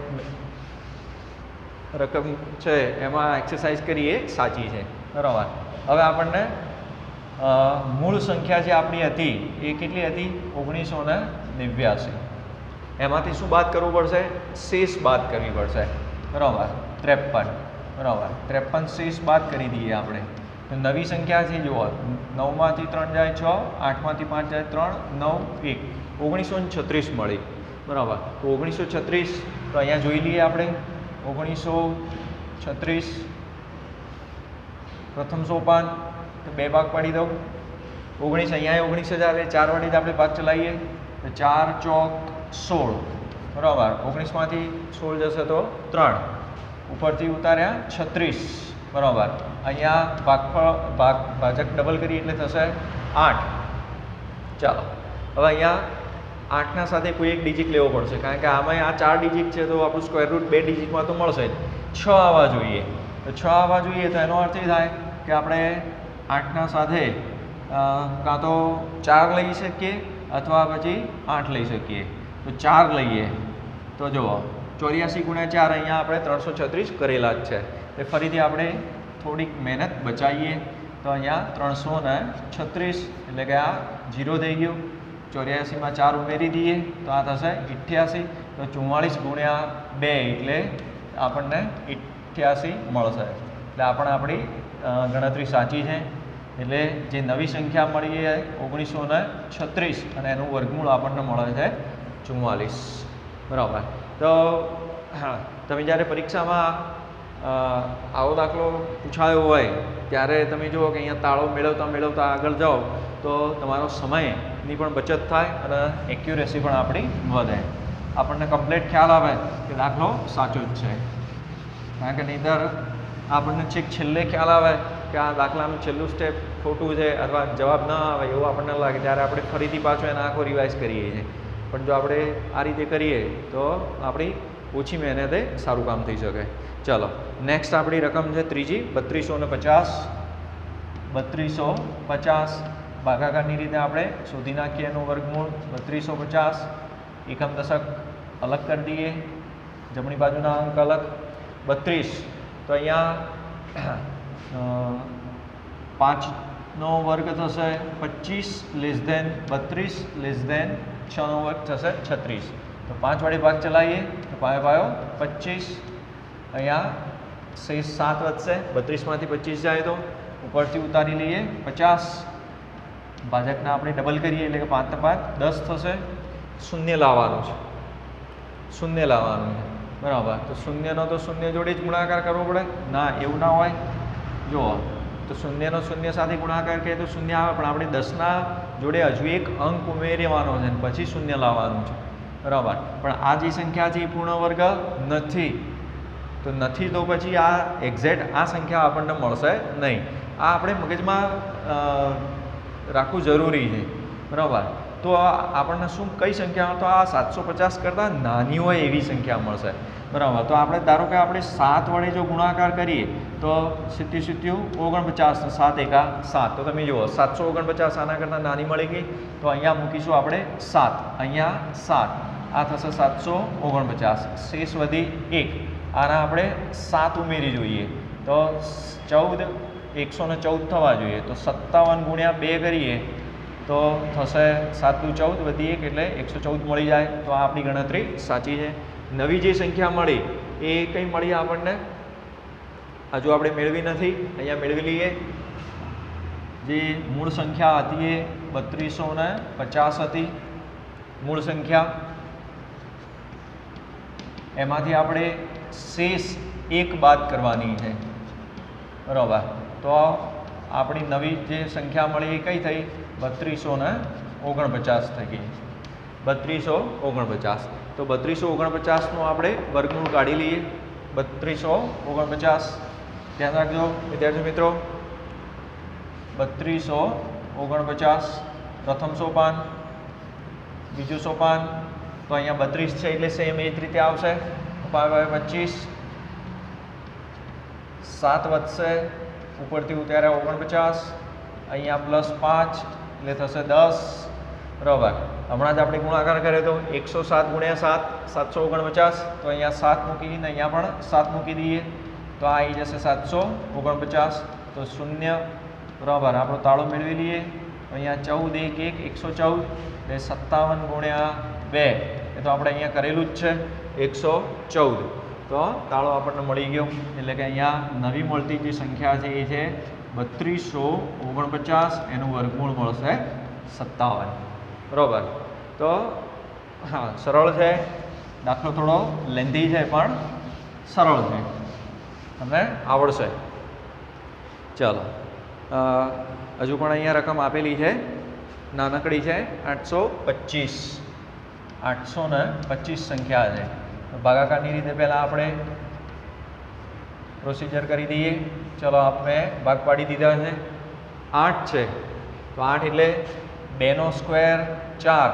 રકમ છે એમાં એક્સરસાઇઝ કરીએ સાચી છે. બરાબર, હવે આપણને મૂળ સંખ્યા જે આપણી હતી એ કેટલી હતી? 1989. એમાંથી શું બાદ કરવું પડશે? શેષ બાદ કરવી પડશે. બરાબર, 53. બરાબર, 53 શેષ બાદ કરી દઈએ આપણે. તો નવી સંખ્યા છે જુઓ, 9માંથી 3 જાય 6, 8માંથી 5 જાય 3, 9 1, 1936 મળી. બરાબર, તો 1936 તો અહીંયા જોઈ લઈએ આપણે. 1936 પ્રથમ સોપાન, તો 2 ભાગ પાડી દઉં. 19 અહીંયા 19 જ આવે, 4 વડે જ આપણે ભાગ ચલાવીએ તો 4 ચોક 16. બરાબર, 19માંથી 16 જશે તો 3, ઉપરથી ઉતાર્યા 36. બરાબર, અહીંયા ભાજક ડબલ કરીએ એટલે થશે 8. ચાલો હવે અહીંયા 8ના સાથે કોઈ એક ડિજિટ લેવો પડશે, કારણ કે આમાં આ 4 ડિજિટ છે તો આપણું સ્ક્વેર રૂટ 2 ડિજિટમાં તો મળશે જ. 6 આવવા જોઈએ. તો 6 આવવા જોઈએ તો એનો અર્થ એ થાય કે આપણે 8ના સાથે કાં તો 4 લઈ શકીએ અથવા પછી 8 લઈ શકીએ. તો 4 લઈએ તો જુઓ 84 ગુણ્યા 4 અહીંયા આપણે 336 કરેલા જ છે. એ ફરીથી આપણે થોડીક મહેનત બચાવીએ તો અહીંયા 336 એટલે કે આ 0 થઈ ગયું. 84માં 4 ઉમેરી દઈએ તો આ થશે 88. તો 44 ગુણ્યા 2 એટલે આપણને 88 મળશે. એટલે આપણી ગણતરી સાચી છે. એટલે જે નવી સંખ્યા મળી છે 1936 અને એનું વર્ગમૂળ આપણને મળે છે 44. બરાબર, તો હા તમે જ્યારે પરીક્ષામાં આવો દાખલો પૂછાયો હોય ત્યારે તમે જુઓ કે અહીંયા તાળો મેળવતા આગળ જાઓ તો તમારો સમયની પણ બચત થાય અને એક્યુરેસી પણ આપણી વધે, આપણને કમ્પ્લીટ ખ્યાલ આવે કે દાખલો સાચો જ છે. કારણ કે નહીંતર આપણને છેલ્લે ખ્યાલ આવે કે આ દાખલાનું છેલ્લું સ્ટેપ ખોટું છે અથવા જવાબ ન આવે એવું આપણને લાગે ત્યારે આપણે ફરીથી પાછો એને આખો રિવાઇઝ કરીએ છીએ. પણ જો આપણે આ રીતે કરીએ તો આપણી ઓછી મહેનતે સારું કામ થઈ શકે. ચાલો નેક્સ્ટ આપણી રકમ છે ત્રીજી 3250. 3250 ભાગાકારની રીતે આપણે શોધી નાખીએ એનું વર્ગમૂળ. 3250 એકમ દશક અલગ કરી દઈએ, જમણી બાજુના અંક અલગ. 32 તો અહીંયા 5નો વર્ગ થશે 25 લેસ ધેન 32 લેસ ધેન 6નો વર્ગ થશે 36. તો 5 વડે ભાગ ચલાવીએ તો પાયો 25, અહીંયા 7 વધશે, 32માંથી 25 જાય તો ઉપરથી ઉતારી લઈએ 50. ભાજકના આપણે ડબલ કરીએ એટલે કે 5 ને 5 10 થશે. શૂન્ય લાવવાનું છે, શૂન્ય લાવવાનું છે બરાબર. તો શૂન્યનો તો શૂન્ય જોડે જ ગુણાકાર કરવો પડે ના, એવું ના હોય. જુઓ તો શૂન્યનો શૂન્ય સાથે ગુણાકાર કરીએ તો શૂન્ય આવે, પણ આપણે 10ના જોડે હજુ એક અંક ઉમેરવાનો છે પછી શૂન્ય લાવવાનું છે બરાબર. પણ આ જે સંખ્યા છે એ પૂર્ણ વર્ગ નથી, તો નથી તો પછી આ એક્ઝેક્ટ આ સંખ્યા આપણને મળશે નહીં. આ આપણે મગજમાં રાખવું જરૂરી છે બરાબર. તો આપણને શું કઈ સંખ્યા, તો આ 750 કરતાં નાની હોય એવી સંખ્યા મળશે બરાબર. તો આપણે ધારો કે આપણે 7 વડે જો ગુણાકાર કરીએ તો 7 49, 7 એકા 7. તો તમે જુઓ 749 આના કરતાં નાની મળી ગઈ. તો અહીંયા મૂકીશું આપણે 7, અહીંયા 7, આ થશે 749. શેષ વધી 1, આના આપણે 7 ઉમેરી જોઈએ તો 14, 114 થવા જોઈએ. તો 57 ગુણ્યા 2 કરીએ તો થશે 7 × 14 વધી 1 એટલે 114 મળી જાય. તો આ આપણી ગણતરી સાચી છે. નવી જે સંખ્યા મળી એ કઈ મળી આપણને હજુ આપણે મેળવી નથી, અહીંયા મેળવી લઈએ. જે મૂળ સંખ્યા હતી એ 3250 હતી મૂળ સંખ્યા, એમાંથી આપણે શેષ 1 બાદ કરવાની છે બરાબર. તો આપણી નવી જે સંખ્યા મળી એ કઈ થઈ 3249 થઈ ગઈ. 3249. તો 3249નું આપણે વર્ગમૂળ કાઢી લઈએ. 3249 ધ્યાન રાખજો વિદ્યાર્થી મિત્રો. 3249 પ્રથમ સોપાન, બીજું સોપાન. તો અહીંયા 32 છે એટલે સેમ એ જ રીતે આવશે. 25, 7 વધશે, ઉપરથી ઉતાર્યા 49, અહીંયા +5 એટલે થશે 10 બરાબર. હમણાં જ આપણે ગુણાકાર કર્યો તો 107 ગુણ્યા 7 749. તો અહીંયા 7 મૂકીને અહીંયા પણ 7 મૂકી દઈએ તો આ આવી જશે 749. તો 0 બરાબર. આપણો તાળો મેળવી લઈએ. અહીંયા 14 1 114 એટલે 57 ગુણ્યા 2 એ તો આપણે અહીંયા કરેલું જ છે 114. તો તાળો આપણને મળી ગયો. એટલે કે અહીંયા નવી મળતી જે સંખ્યા છે એ છે 3249, એનું વર્ગમૂળ મળશે 57 બરાબર. તો હા સરળ છે દાખલો, થોડો લેન્ધી છે પણ સરળ છે, તમને આવડશે. ચાલો હજુ પણ અહીંયા રકમ આપેલી છે, નાનકડી છે 825. 825 સંખ્યા છે. ભાગાકારની રીતે પહેલાં આપણે પ્રોસિજર કરી દઈએ. ચલો આપણે ભાગ પાડી દીધા છે. 8 છે તો 8 એટલે 2નો સ્ક્વેર 4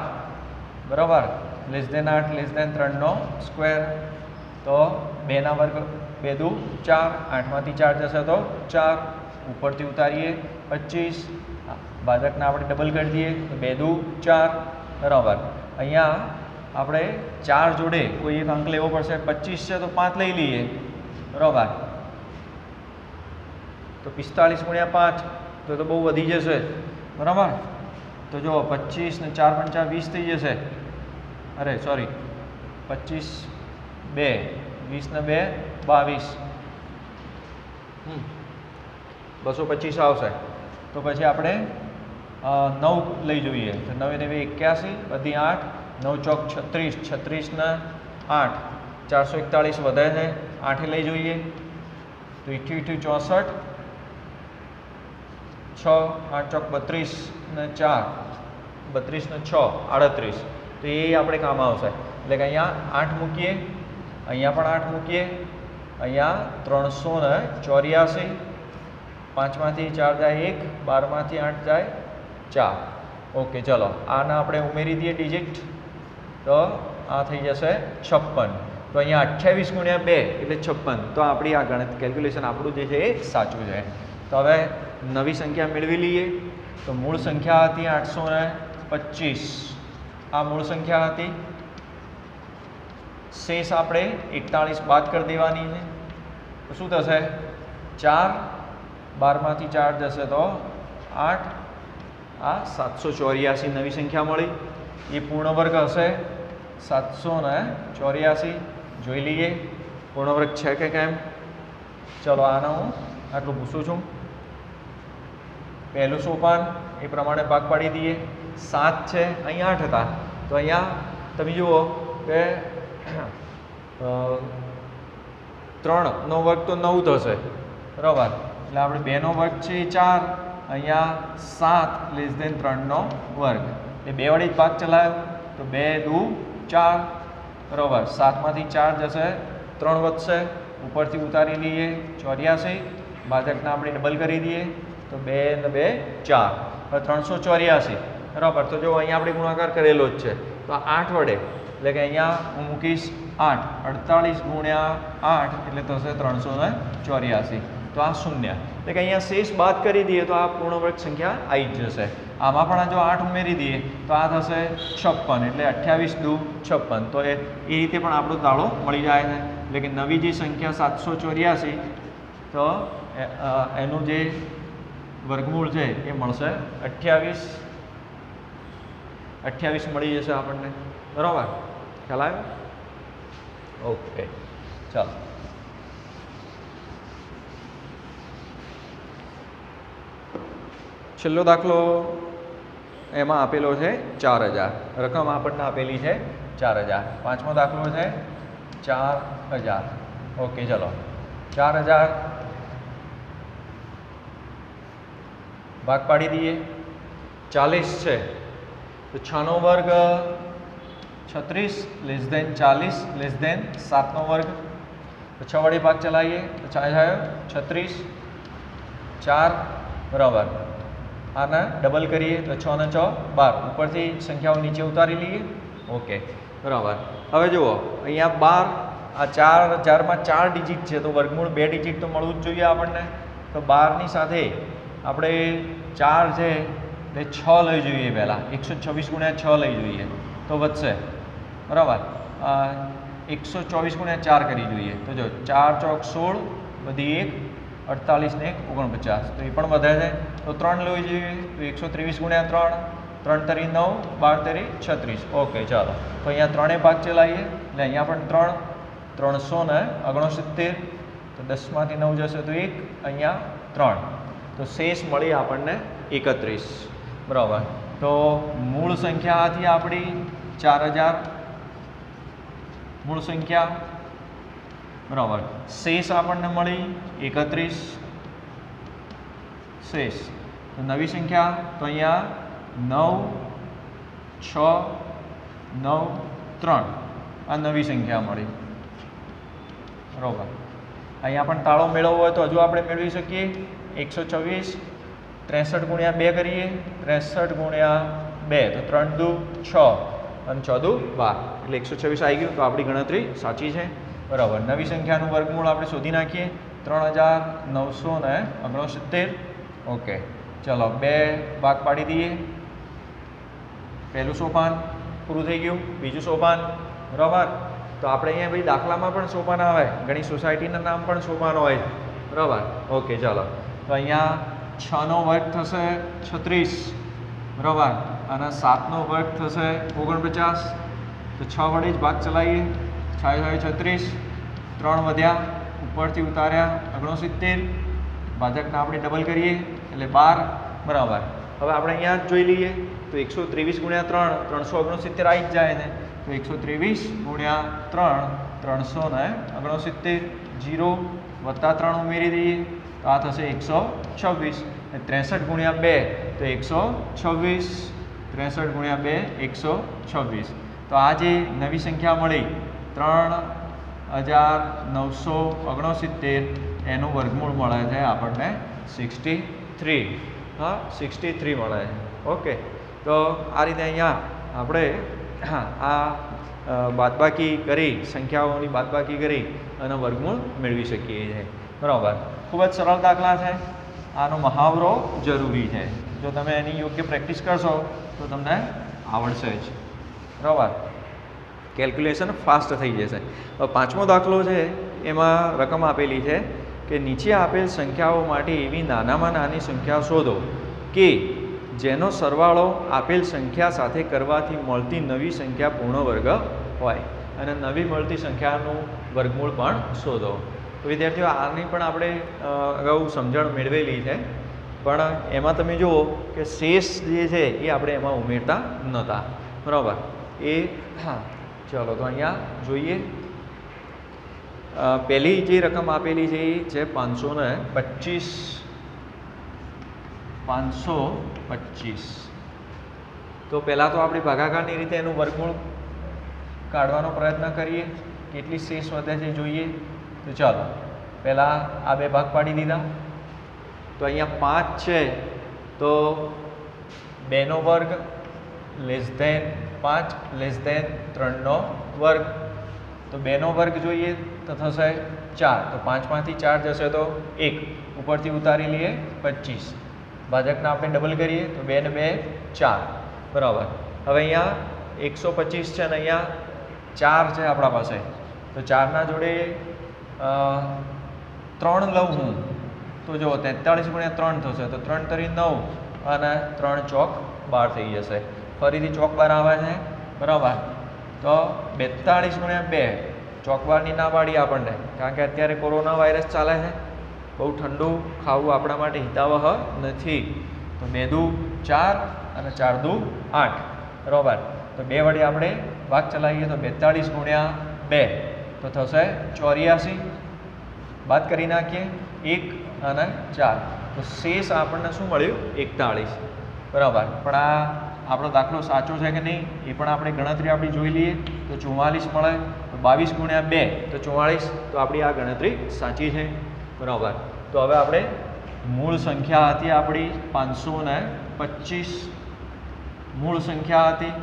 બરાબર. લેસ ધેન 8 લેસ ધેન 3નો સ્ક્વેર. તો 2ના વર્ગ 2 દુ 4, 8માંથી 4 જશે તો 4, ઉપરથી ઉતારીએ 25, ભાજકના આપણે ડબલ કરી દઈએ તો 2 દુ 4 બરાબર. અહીંયા આપણે 4 જોડે કોઈ એક અંક લેવો પડશે. 25 છે તો 5 લઈ લઈએ બરાબર. તો 45 ગુણ્યા 5 તો બહુ વધી જશે બરાબર. તો જો 25 ને 4 × 5 20 થઈ જશે. અરે સોરી 25 2 20 ને 2 22, 225 આવશે. તો પછી આપણે 9 લઈ જોઈએ તો 9 ને 2 81 બધી 8, 9 ચોક 36, 36 ને 8 441 વધે છે, 8 લઈ જોઈએ તો 88 64, 6 8 ચોક 32 ને 4 32 ને 6 38, તો એ આપણે કામ આવશે. એટલે કે અહીંયા 8 મૂકીએ, અહીંયા પણ 8 મૂકીએ, અહીંયા 384, 5માંથી 4 જાય 1, 12માંથી 8 જાય 4. ઓકે, ચલો આના આપણે ઉમેરી દઈએ ડિજિટ, તો આ થઈ જશે 56. તો અહીંયા 28 ગુણ્યા 2 એટલે 56. તો આપણી આ ગણિત કેલ્ક્યુલેશન આપણું જે છે એ સાચું છે. તો હવે નવી સંખ્યા મેળવી લઈએ. તો મૂળ સંખ્યા હતી 825, આ મૂળ સંખ્યા હતી. શેષ આપણે 41 બાદ કરી દેવાની છે, તો શું થશે? 4, 12માંથી 4 જશે તો 8, આ 784 નવી સંખ્યા મળી. એ પૂર્ણ વર્ગ હશે 784. જોઈ લઈએ પૂર્ણ વર્ગ છે કે કેમ. ચલો આને હું આટલું પૂછું છું. પહેલું સોપાન એ પ્રમાણે ભાગ પાડી દઈએ. 7 છે, અહીં 8 હતા, તો અહીંયા તમે જુઓ કે 3નો વર્ગ તો 9 થશે, બરાબર. એટલે આપણે 2નો વર્ગ છે એ 4, અહીંયા 7 લેસ દેન 3નો વર્ગ, એ 2 વડે જ ભાગ ચલાવ્યો તો 2 દુ 4, બરાબર. 7માંથી 4 જશે, 3 વધશે, ઉપરથી ઉતારી લઈએ 84, ભાજકના આપણે ડબલ કરી દઈએ તો 2 ને 2 4, હવે 384, બરાબર. તો જો અહીંયા આપણે ગુણાકાર કરેલો જ છે, તો 8 વડે, એટલે કે અહીંયા હું મૂકીશ 8, 48 ગુણ્યા 8 એટલે થશે 384, તો આ 0. એટલે કે અહીંયા શેષ બાદ કરી દઈએ તો આ પૂર્ણ વર્ગ સંખ્યા આવી જ જશે. આમાં પણ જો 8 ઉમેરી દઈએ તો આ થશે 56, એટલે 28 દુ 56. તો એ રીતે પણ આપણો દાડો મળી જાય છે. એટલે કે નવી જે સંખ્યા 784, તો એનું જે વર્ગમૂળ છે એ મળશે 28 મળી જશે આપણને, બરાબર. ખ્યાલ આવ્યો? ઓકે, ચાલો. છેલ્લો દાખલો એમાં આપેલો છે 4000, રકમ આપણને આપેલી છે 4000. પાંચમો દાખલો છે 4000. ઓકે, ચલો 4000 ભાગ પાડી દઈએ. 40 છે તો 6નો વર્ગ 36 લેસ દેન 40 લેસ દેન 7નો વર્ગ, તો 6 વડે ભાગ ચલાવીએ તો 36, 4, બરાબર. આને ડબલ કરીએ તો 6 ને 6 12, ઉપરથી સંખ્યાઓ નીચે ઉતારી લઈએ. ઓકે, બરાબર. હવે જુઓ અહીંયા 12, આ 4000માં 4 ડિજિટ છે, તો વર્ગમૂળ 2 ડિજિટ તો મળવું જ જોઈએ આપણને. તો 12ની સાથે આપણે 4 છે તે 6 લઈ જોઈએ પહેલાં, 126 ગુણ્યા 6 લઈ જોઈએ તો વધશે, બરાબર. 124 ગુણ્યા 4 કરી જોઈએ તો જો 4 ચોક 16, બધી 1, 48 ને 1 49, તો એ પણ વધે છે. તો 3 લઈ જોઈએ તો 123 ગુણ્યા 3, 3 તરી 9, 12 તરી 36. ઓકે, ચાલો. તો અહીંયા 3 ભાગ ચલાવીએ એટલે અહીંયા પણ 3, 369, તો 10માંથી 9 જશે તો 1, અહીંયા 3, તો શેષ મળી આપણને 31, બરાબર. તો મૂળ સંખ્યા હતી આપણી 4000, મૂળ સંખ્યા, બરાબર. શેષ આપણને મળી 31, શેષ. તો નવી સંખ્યા તો અહીંયા 9, 6, 9, 3 આ નવી સંખ્યા મળી, બરાબર. અહીંયા પણ તાળો મેળવવો હોય તો હજુ આપણે મેળવી શકીએ. 126, 63 ગુણ્યા 2 કરીએ, 63 ગુણ્યા 2 તો 3 દુ 6 અને 6 દુ 12, એટલે 126 આવી ગયું. તો આપણી ગણતરી સાચી છે, બરાબર. નવી સંખ્યાનું વર્ગમૂળ આપણે શોધી નાખીએ 3969. ઓકે, ચલો 2 ભાગ પાડી દઈએ. પહેલું સોપાન પૂરું થઈ ગયું, બીજું સોપાન, બરાબર. તો આપણે અહીંયા ભાઈ દાખલામાં પણ સોપાન આવે, ઘણી સોસાયટીના નામ પણ સોપાન હોય, બરાબર. ઓકે, ચાલો. તો અહીંયા 6નો વર્ગ થશે 36, બરાબર, અને 7નો વર્ગ થશે 49, તો 6 વડે જ ભાગ ચલાવીએ. 6 36, 3 વધ્યા, ઉપરથી ઉતાર્યા 69, ભાજકના આપણે ડબલ કરીએ એટલે 12, બરાબર. હવે આપણે અહીંયા જ જોઈ લઈએ તો 123 ગુણ્યા 3, 369 આવી જ જાય ને. તો 123 ગુણ્યા 3 369, 0 વત્તા 3 ઉમેરી દઈએ તો આ થશે 126, 63 ગુણ્યા 2 તો 126, 63 ગુણ્યા 2 126. તો આ જે નવી સંખ્યા મળી 3969, એનું વર્ગમૂળ મળે છે આપણને 63. હા, 63 મળે છે. ઓકે, તો આ રીતે અહીંયા આપણે આ બાદબાકી કરી, સંખ્યાઓની બાદબાકી કરી અને વર્ગમૂળ મેળવી શકીએ છીએ. બરાબર, ખૂબ જ સરળ દાખલા છે. આનો મહાવરો જરૂરી છે. જો તમે એની યોગ્ય પ્રેક્ટિસ કરશો તો તમને આવડશે જ. બરાબર, કેલ્ક્યુલેશન ફાસ્ટ થઈ જશે. હવે પાંચમો દાખલો છે, એમાં રકમ આપેલી છે કે નીચે આપેલ સંખ્યાઓ માટે એવી નાનામાં નાની સંખ્યા શોધો કે જેનો સરવાળો આપેલ સંખ્યા સાથે કરવાથી મળતી નવી સંખ્યા પૂર્ણ વર્ગ હોય, અને નવી મળતી સંખ્યાનું વર્ગમૂળ પણ શોધો. તો વિદ્યાર્થીઓ, આની પણ આપણે અગાઉ સમજણ મેળવેલી છે, પણ એમાં તમે જુઓ કે શેષ જે છે એ આપણે એમાં ઉમેરતા નહોતા. બરાબર, હા, ચાલો તો અહીંયા જોઈએ. પહેલી જે રકમ આપેલી છે એ છે 525. તો પહેલાં તો આપણે ભાગાકારની રીતે એનું વર્ગમૂળ કાઢવાનો પ્રયત્ન કરીએ. કેટલી શેષ વધે છે જોઈએ. તો ચાલો પહેલાં આ બે ભાગ પાડી દીધા. તો અહીંયા 5 છે, તો 2નો વર્ગ લેસ ધેન 5 લેસ ધેન 3નો વર્ગ. તો 2નો વર્ગ જોઈએ તો થશે 4. તો 5માંથી 4 જશે તો 1, ઉપરથી ઉતારી લઈએ 25. ભાજકના આપણે ડબલ કરીએ તો 2 ને 2 4. બરાબર, હવે અહીંયા 125 છે અને અહીંયા 4 છે આપણા પાસે. તો 4ના જોડે 3 લઉં હું તો જો 43 ગુણ્યા 3 થશે. તો 3 તરી 9 અને 3 ચોક 12 થઈ જશે. ફરીથી ચોક 12 આવે છે. બરાબર, તો 42 ગુણ્યા 2, ચોક 12ની ના પાડી આપણને, કારણ કે અત્યારે કોરોના વાયરસ ચાલે છે. બહુ ઠંડુ ખાવું આપણા માટે હિતાવહ નથી. તો 2 દુ 4 અને 4 દુ 8. બરાબર, તો 2 વડે આપણે ભાગ ચલાવીએ તો 42 ગુણ્યા 2 તો થશે 84. બાદ કરી નાખીએ 1 અને 4. તો શેષ આપણને શું મળ્યું? 41. બરાબર, પણ આ આપણો દાખલો સાચો છે કે નહીં એ પણ આપણે ગણતરી આપણી જોઈ લઈએ. તો 44 મળે. તો 22 ગુણ્યા 2 તો 44. તો આપણી આ ગણતરી સાચી છે. બરાબર, તો હવે આપણે મૂળ સંખ્યા હતી આપણી 525. મૂળ સંખ્યા હતી.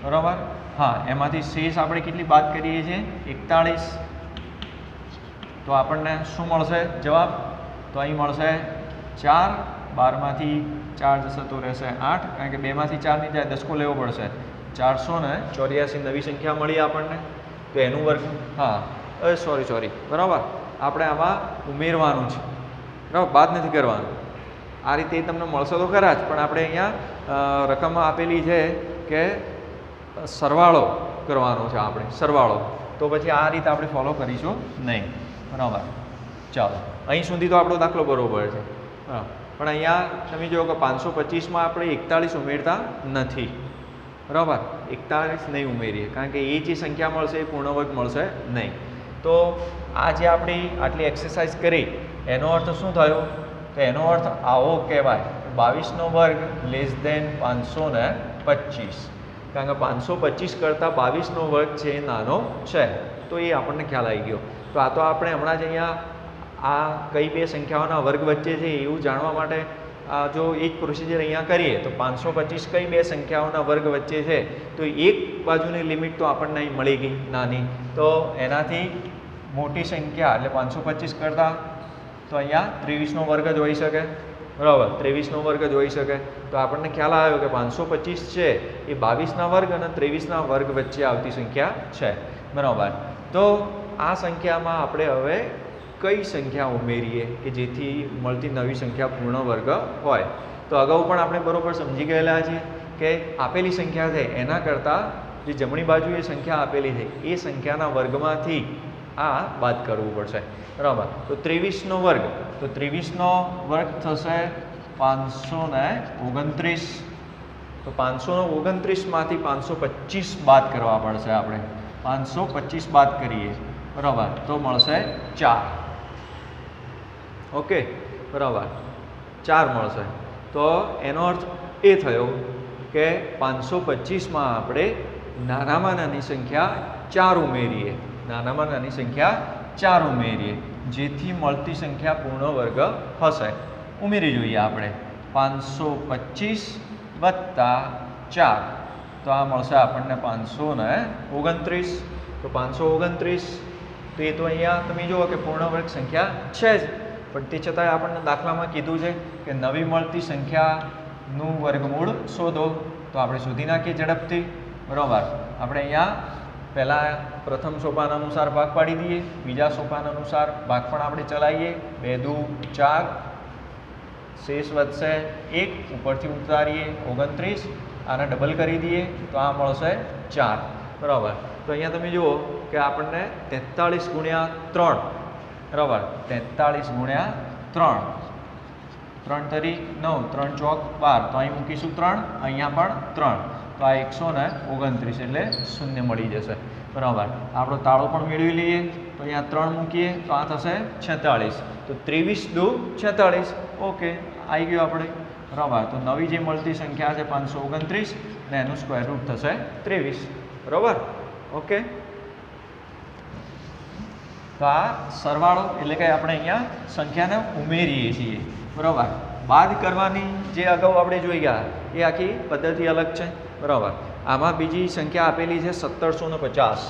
બરાબર, હા, એમાંથી શેષ આપણે કેટલી બાદ કરીએ છીએ? 41. તો આપણને શું મળશે જવાબ? તો અહીં મળશે 4. 12માંથી 4 જશે તો રહેશે 8, કારણ કે 2માંથી 4 ની જાય દસકો લેવો પડશે. 484 નવી સંખ્યા મળી આપણને. તો એનું વર્ગ, હા, સોરી, બરાબર, આપણે આમાં ઉમેરવાનું છે. બરાબર, બાદ નથી કરવાનું. આ રીતે તમને મળશે તો ખરા જ, પણ આપણે અહીંયા રકમમાં આપેલી છે કે સરવાળો કરવાનો છે આપણે, સરવાળો. તો પછી આ રીતે આપણે ફોલો કરીશું નહીં. બરાબર, ચાલો અહીં સુધી તો આપણો દાખલો બરોબર છે. હા, પણ અહીંયા તમે જુઓ કે 525માં આપણે 41 ઉમેરતા નથી. બરાબર, 41 નહીં ઉમેરીએ, કારણ કે એ જે સંખ્યા મળશે એ પૂર્ણ વર્ગ મળશે નહીં. તો આ જે આપણી આટલી એક્સરસાઇઝ કરી એનો અર્થ શું થયો? તો એનો અર્થ આવો કહેવાય, 22નો વર્ગ લેસ ધેન 525. કારણ કે 525 કરતાં 22નો વર્ગ છે એ નાનો છે. તો એ આપણને ખ્યાલ આવી ગયો. તો આ તો આપણે હમણાં જ અહીંયા આ કઈ બે સંખ્યાઓના વર્ગ વચ્ચે છે એવું જાણવા માટે જો એ જ પ્રોસિજર અહીંયા કરીએ તો 525 કઈ બે સંખ્યાઓના વર્ગ વચ્ચે છે, તો એક બાજુની લિમિટ તો આપણને અહીં મળી ગઈ નાની. તો એનાથી મોટી સંખ્યા એટલે 525 કરતાં તો અહીંયા 23નો વર્ગ જ હોઈ શકે. બરાબર, 23નો વર્ગ જ હોઈ શકે. તો આપણને ખ્યાલ આવ્યો કે 525 છે એ 22ના વર્ગ અને 23ના વર્ગ વચ્ચે આવતી સંખ્યા છે. બરાબર, તો આ સંખ્યામાં આપણે હવે કઈ સંખ્યા ઉમેરીએ કે જેથી મળતી નવી સંખ્યા પૂર્ણ વર્ગ હોય? તો અગાઉ પણ આપણે બરાબર સમજી ગયેલા છીએ કે આપેલી સંખ્યા છે એના કરતાં જે જમણી બાજુએ સંખ્યા આપેલી છે એ સંખ્યાના વર્ગમાંથી આ બાદ કરવું પડશે. બરાબર, તો 23નો વર્ગ, તો 23નો વર્ગ થશે 529. તો 529માંથી 525 બાદ કરવા પડશે આપણે. 525 બાદ કરીએ બરાબર તો મળશે 4. ઓકે બરાબર 4 મળશે. તો એનો અર્થ એ થયો કે 525માં આપણે નાનામાં નાની સંખ્યા 4 ઉમેરીએ, નાનામાં નાની સંખ્યા 4 ઉમેરીએ, જેથી મળતી સંખ્યા પૂર્ણ વર્ગ હશે. ઉમેરી જોઈએ આપણે 525 વત્તા 4 તો આ મળશે આપણને 529. તો 529 તો એ તો અહીંયા તમે જુઓ કે પૂર્ણ વર્ગ સંખ્યા છે જ, પણ તે છતાંય આપણને દાખલામાં કીધું છે કે નવી મળતી સંખ્યાનું વર્ગમૂળ શોધો. તો આપણે શોધી નાખીએ ઝડપથી બરાબર. આપણે અહીંયા પહેલાં પ્રથમ સોપાન અનુસાર ભાગ પાડી દઈએ, બીજા સોપાન અનુસાર ભાગ પણ આપણે ચલાવીએ. 2 દુ 4, શેષ વધશે 1, ઉપરથી ઉતારીએ 29, આને ડબલ કરી દઈએ તો આ મળશે 4 બરાબર. તો અહીંયા તમે જુઓ કે આપણને 43 ગુણ્યા 3 બરાબર, 43 ગુણ્યા 3, 3 તરી 9, 3 ચોક 12, તો અહીં મૂકીશું 3, અહીંયા પણ 3, તો આ 129 એટલે 0 મળી જશે બરાબર. આપણો તાળો પણ મેળવી લઈએ તો અહીંયા 3 મૂકીએ તો આ થશે 46. તો 23 દુ 46. ઓકે આવી ગયું આપણે બરાબર. તો નવી જે મળતી સંખ્યા છે 529 ને એનું સ્ક્વેર રૂટ થશે 23 બરાબર. ઓકે તો આ સરવાળો એટલે કે આપણે અહીંયા સંખ્યાને ઉમેરીએ છીએ બરાબર. બાદ કરવાની જે અગાઉ આપણે જોઈ ગયા એ આખી પદ્ધતિ અલગ છે બરાબર. આમાં બીજી સંખ્યા આપેલી છે 1750.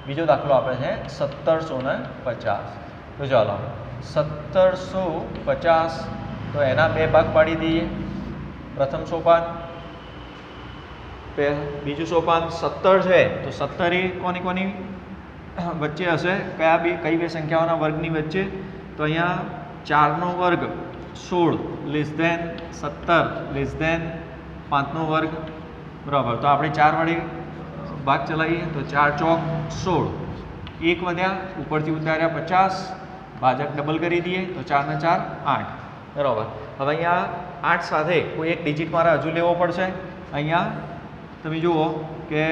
બીજો દાખલો આપે છે 1750. તો ચાલો 1750 તો એના 2 ભાગ પાડી દઈએ. પ્રથમ સોપાન, બીજું સોપાન 17 છે તો 17 એ કોની કોની વચ્ચે હશે, કઈ બે સંખ્યાઓના વર્ગની વચ્ચે? તો અહીંયા 4નો વર્ગ 16 લેસ ધેન 17 લેસ ધેન 5નો વર્ગ બરાબર. તો આપણે 4 વડે ભાગ ચલાવીએ તો 4 ચોક 16, 1 વધ્યા, ઉપરથી ઉતાર્યા 50, ભાજક ડબલ કરી દઈએ તો 4 ને 4 8 બરાબર. હવે અહીંયા 8 સાથે કોઈ એક ડિજિટ મારે હજુ લેવો પડશે. અહીંયા તમે જુઓ કે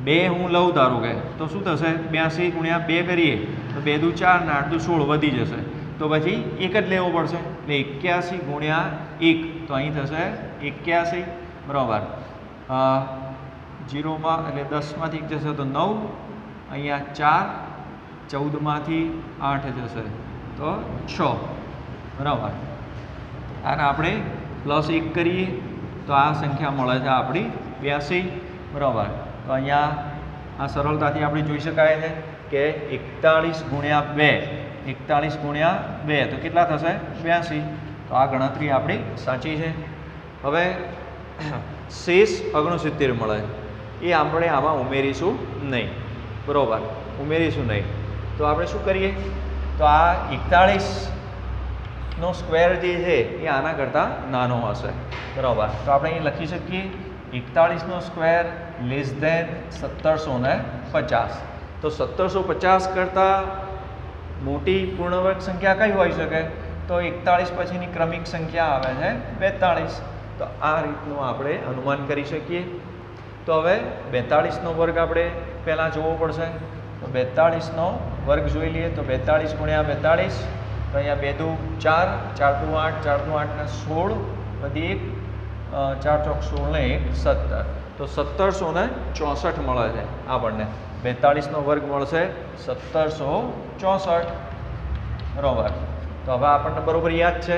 2 હું લઉં ધારો કે તો શું થશે, 82 ગુણ્યા 2 કરીએ તો 2 દુ 4 ને 8 દુ 16 વધી જશે. તો પછી 1 જ લેવો પડશે એટલે 81 ગુણ્યા 1 તો અહીં થશે 81 બરાબર. 0માં એટલે 10માંથી 1 જશે તો 9, અહીંયા 4, 14માંથી 8 જશે તો 6 બરાબર. આને આપણે +1 કરીએ તો આ સંખ્યા મળે છે આપણી 82 બરાબર. તો અહીંયા આ સરળતાથી આપણે જોઈ શકાય છે કે 41 ગુણ્યા 2, 41 ગુણ્યા 2 તો કેટલા થશે 82. તો આ ગણતરી આપણી સાચી છે. હવે શેષ 69 મળે એ આપણે આમાં ઉમેરીશું નહીં બરાબર, ઉમેરીશું નહીં. તો આપણે શું કરીએ, તો આ 41નો સ્ક્વેર જે છે એ આના કરતાં નાનો હશે બરાબર. તો આપણે અહીં લખી શકીએ 41નો સ્ક્વેર લેસ ધેન 1750. તો 1750 કરતાં મોટી પૂર્ણવર્ગ સંખ્યા કઈ હોઈ શકે? તો 41 પછીની ક્રમિક સંખ્યા આવે છે 42. તો આ રીતનું આપણે અનુમાન કરી શકીએ. તો હવે 42નો વર્ગ આપણે પહેલાં જોવો પડશે. તો 42નો વર્ગ જોઈ લઈએ તો 42 ગુણ્યા 42 તો અહીંયા 2 દુ 4, 4 દુ 8, 4 દુ 8 ને 16 વધી 1, 4 ચોક 16 ને 1 17. તો 1764 મળે છે આપણને. 42નો વર્ગ મળશે 1764 બરાબર. તો હવે આપણને બરાબર યાદ છે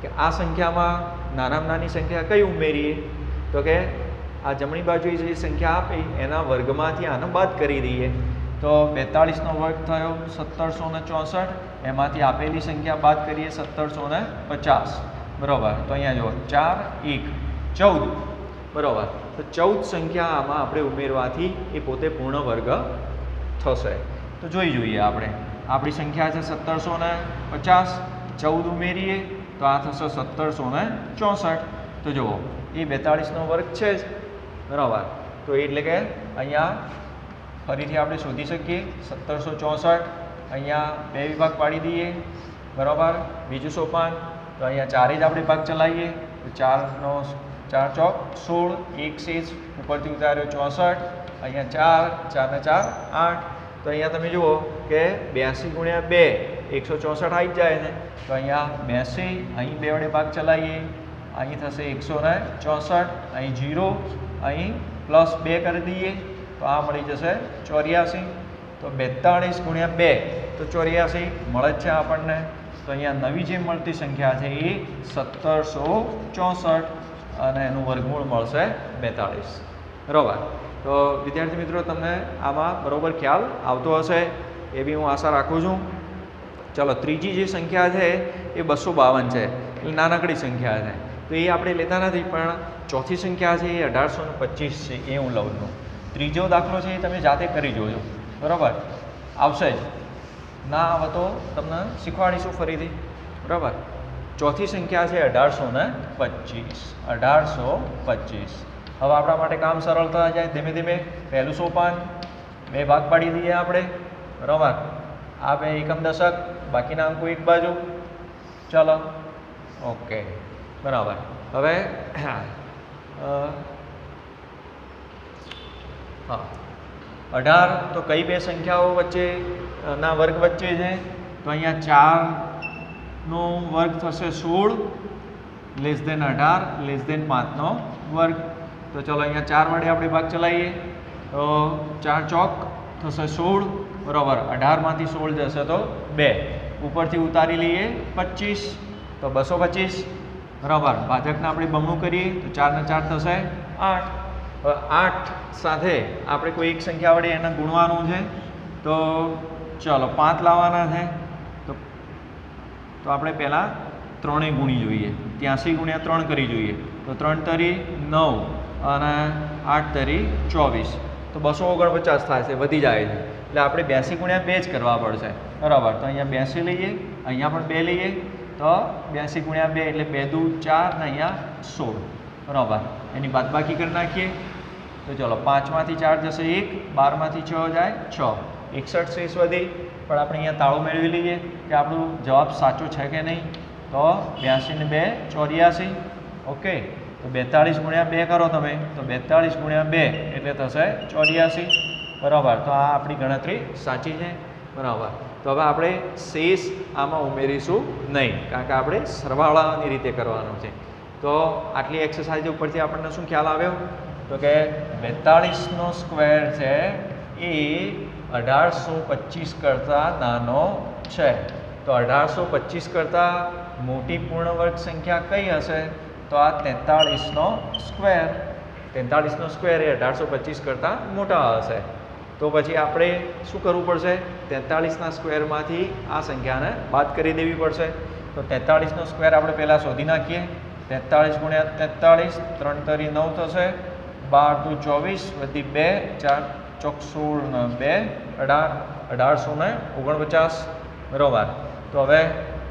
કે આ સંખ્યામાં નાનામાં નાની સંખ્યા કઈ ઉમેરીએ? તો કે આ જમણી બાજુએ જે સંખ્યા આપી એના વર્ગમાંથી આને બાદ કરી દઈએ. તો 42નો વર્ગ થયો 1764, એમાંથી આપેલી સંખ્યા બાદ કરીએ 1750 બરાબર. તો અહીંયા જુઓ 4, 1, 14 બરાબર. તો 14 સંખ્યા આમાં આપણે ઉમેરવાથી એ પોતે પૂર્ણ વર્ગ થશે. તો જોઈએ આપણે આપણી સંખ્યા છે 1750, 14 ઉમેરીએ તો આ થશે 1764. તો જુઓ એ 42નો વર્ગ છે જ બરાબર. તો એટલે કે અહીંયા ફરીથી આપણે શોધી શકીએ 1764. અહીંયા 2 વિભાગ પાડી દઈએ બરાબર. બીજું સોપાન તો અહીંયા 4 જ આપણે ભાગ ચલાવીએ તો 4 ચોક 16, 1 શેષ ઉપરથી ઉતાર્યો 64, અહીંયા 4, 4 ને 4 8. તો અહીંયા તમે જુઓ કે 82 ગુણ્યા 2 164 આવી જ જાય ને. તો અહીંયા 82, અહીં 2 વડે ભાગ ચલાવીએ, અહીં થશે 164, અહીં 0, અહીં +2 કરી દઈએ તો આ મળી જશે 84. તો 42 ગુણ્યા 2 તો 84 મળે જ છે આપણને. તો અહીંયા નવી જે મળતી સંખ્યા છે એ 1764 અને એનું વર્ગમૂળ મળશે 42. બરાબર. તો વિદ્યાર્થી મિત્રો તમને આમાં બરાબર ખ્યાલ આવતો હશે એવી હું આશા રાખું છું. ચાલો, ત્રીજી જે સંખ્યા છે એ 252 છે, એટલે નાનકડી સંખ્યા છે, તો એ આપણે લેતા નથી. પણ ચોથી સંખ્યા છે એ 1825 છે, એ હું લઉં છું. ત્રીજો દાખલો છે એ તમે જાતે કરી જોજો. બરાબર, આવશે જ, ના આવે તો તમને શીખવાડીશું ફરીથી. બરાબર. ચોથી સંખ્યા છે 1825. 1825. હવે આપણા માટે કામ સરળ થવા જાય ધીમે ધીમે. પહેલું સોપાન, 2 ભાગ પાડી દઈએ આપણે. બરાબર. આ 2 એકમ દશક, બાકીના અંકો એક બાજુ. ચાલો, ઓકે, બરાબર. હવે હા, 18 તો કઈ 2 સંખ્યાઓ વચ્ચે ના વર્ગ વચ્ચે છે? તો અહીંયા 4નો વર્ગ થશે 16, લેસ દેન 18, લેસ દેન 5નો વર્ગ. તો ચલો અહીંયા 4 વડે આપણે ભાગ ચલાવીએ તો 4 ચોક થશે 16. બરાબર. 18માંથી 16 જશે તો 2, ઉપરથી ઉતારી લઈએ 25, તો 225. બરાબર. ભાજકને આપણે બમણું કરીએ તો 4 ને 4 થશે 8. હવે 8 સાથે આપણે કોઈ એક સંખ્યા વડે એને ગુણવાનું છે. તો ચાલો 5 લાવવાના છે. તો આપણે પહેલાં 3 ગુણી જોઈએ. 83 ગુણ્યા 3 કરી જોઈએ. તો 3 તરી 9 અને 8 તરી 24. તો 249 થાય છે, વધી જાય છે. એટલે આપણે 82 ગુણ્યા 2 જ કરવા પડશે. બરાબર. તો અહીંયા 82 લઈએ, અહીંયા પણ 2 લઈએ. તો 82 ગુણ્યા 2 એટલે 2 દુ 4 ને અહીંયા 16. બરાબર. એની બાદબાકી કરી નાખીએ. તો ચલો 5માંથી 4 જશે 1, 12માંથી 6 જાય 6, 61 શેષ વધી. પણ આપણે અહીંયા તાળો મેળવી લઈએ કે આપણો જવાબ સાચો છે કે નહીં. તો 82 ને 2 84. ઓકે. તો 42 ગુણ્યા 2 કરો તમે, તો 42 ગુણ્યા 2 એટલે થશે 84. બરાબર. તો આ આપણી ગણતરી સાચી છે. બરાબર. તો હવે આપણે શેષ આમાં ઉમેરીશું નહીં, કારણ કે આપણે સરવાળાની રીતે કરવાનું છે. તો આટલી એક્સરસાઇઝ ઉપરથી આપણને શું ખ્યાલ આવ્યો? તો કે 42નો સ્ક્વેર છે એ 1825 કરતાં નાનો છે. તો 1825 કરતાં મોટી પૂર્ણ વર્ગ સંખ્યા કઈ હશે? તો આ 43નો સ્ક્વેર. 43નો સ્ક્વેર એ 1825 કરતાં મોટા હશે. તો પછી આપણે શું કરવું પડશે? 43ના સ્ક્વેરમાંથી આ સંખ્યાને બાદ કરી દેવી પડશે. તો 43નો સ્ક્વેર આપણે પહેલાં શોધી નાખીએ. 43 ગુણ્યા 43, 3 તરી 9 થશે, 12 દુ 24, વધી 2, 4 ચોક 16 ને 2 1849. બરાબર. તો હવે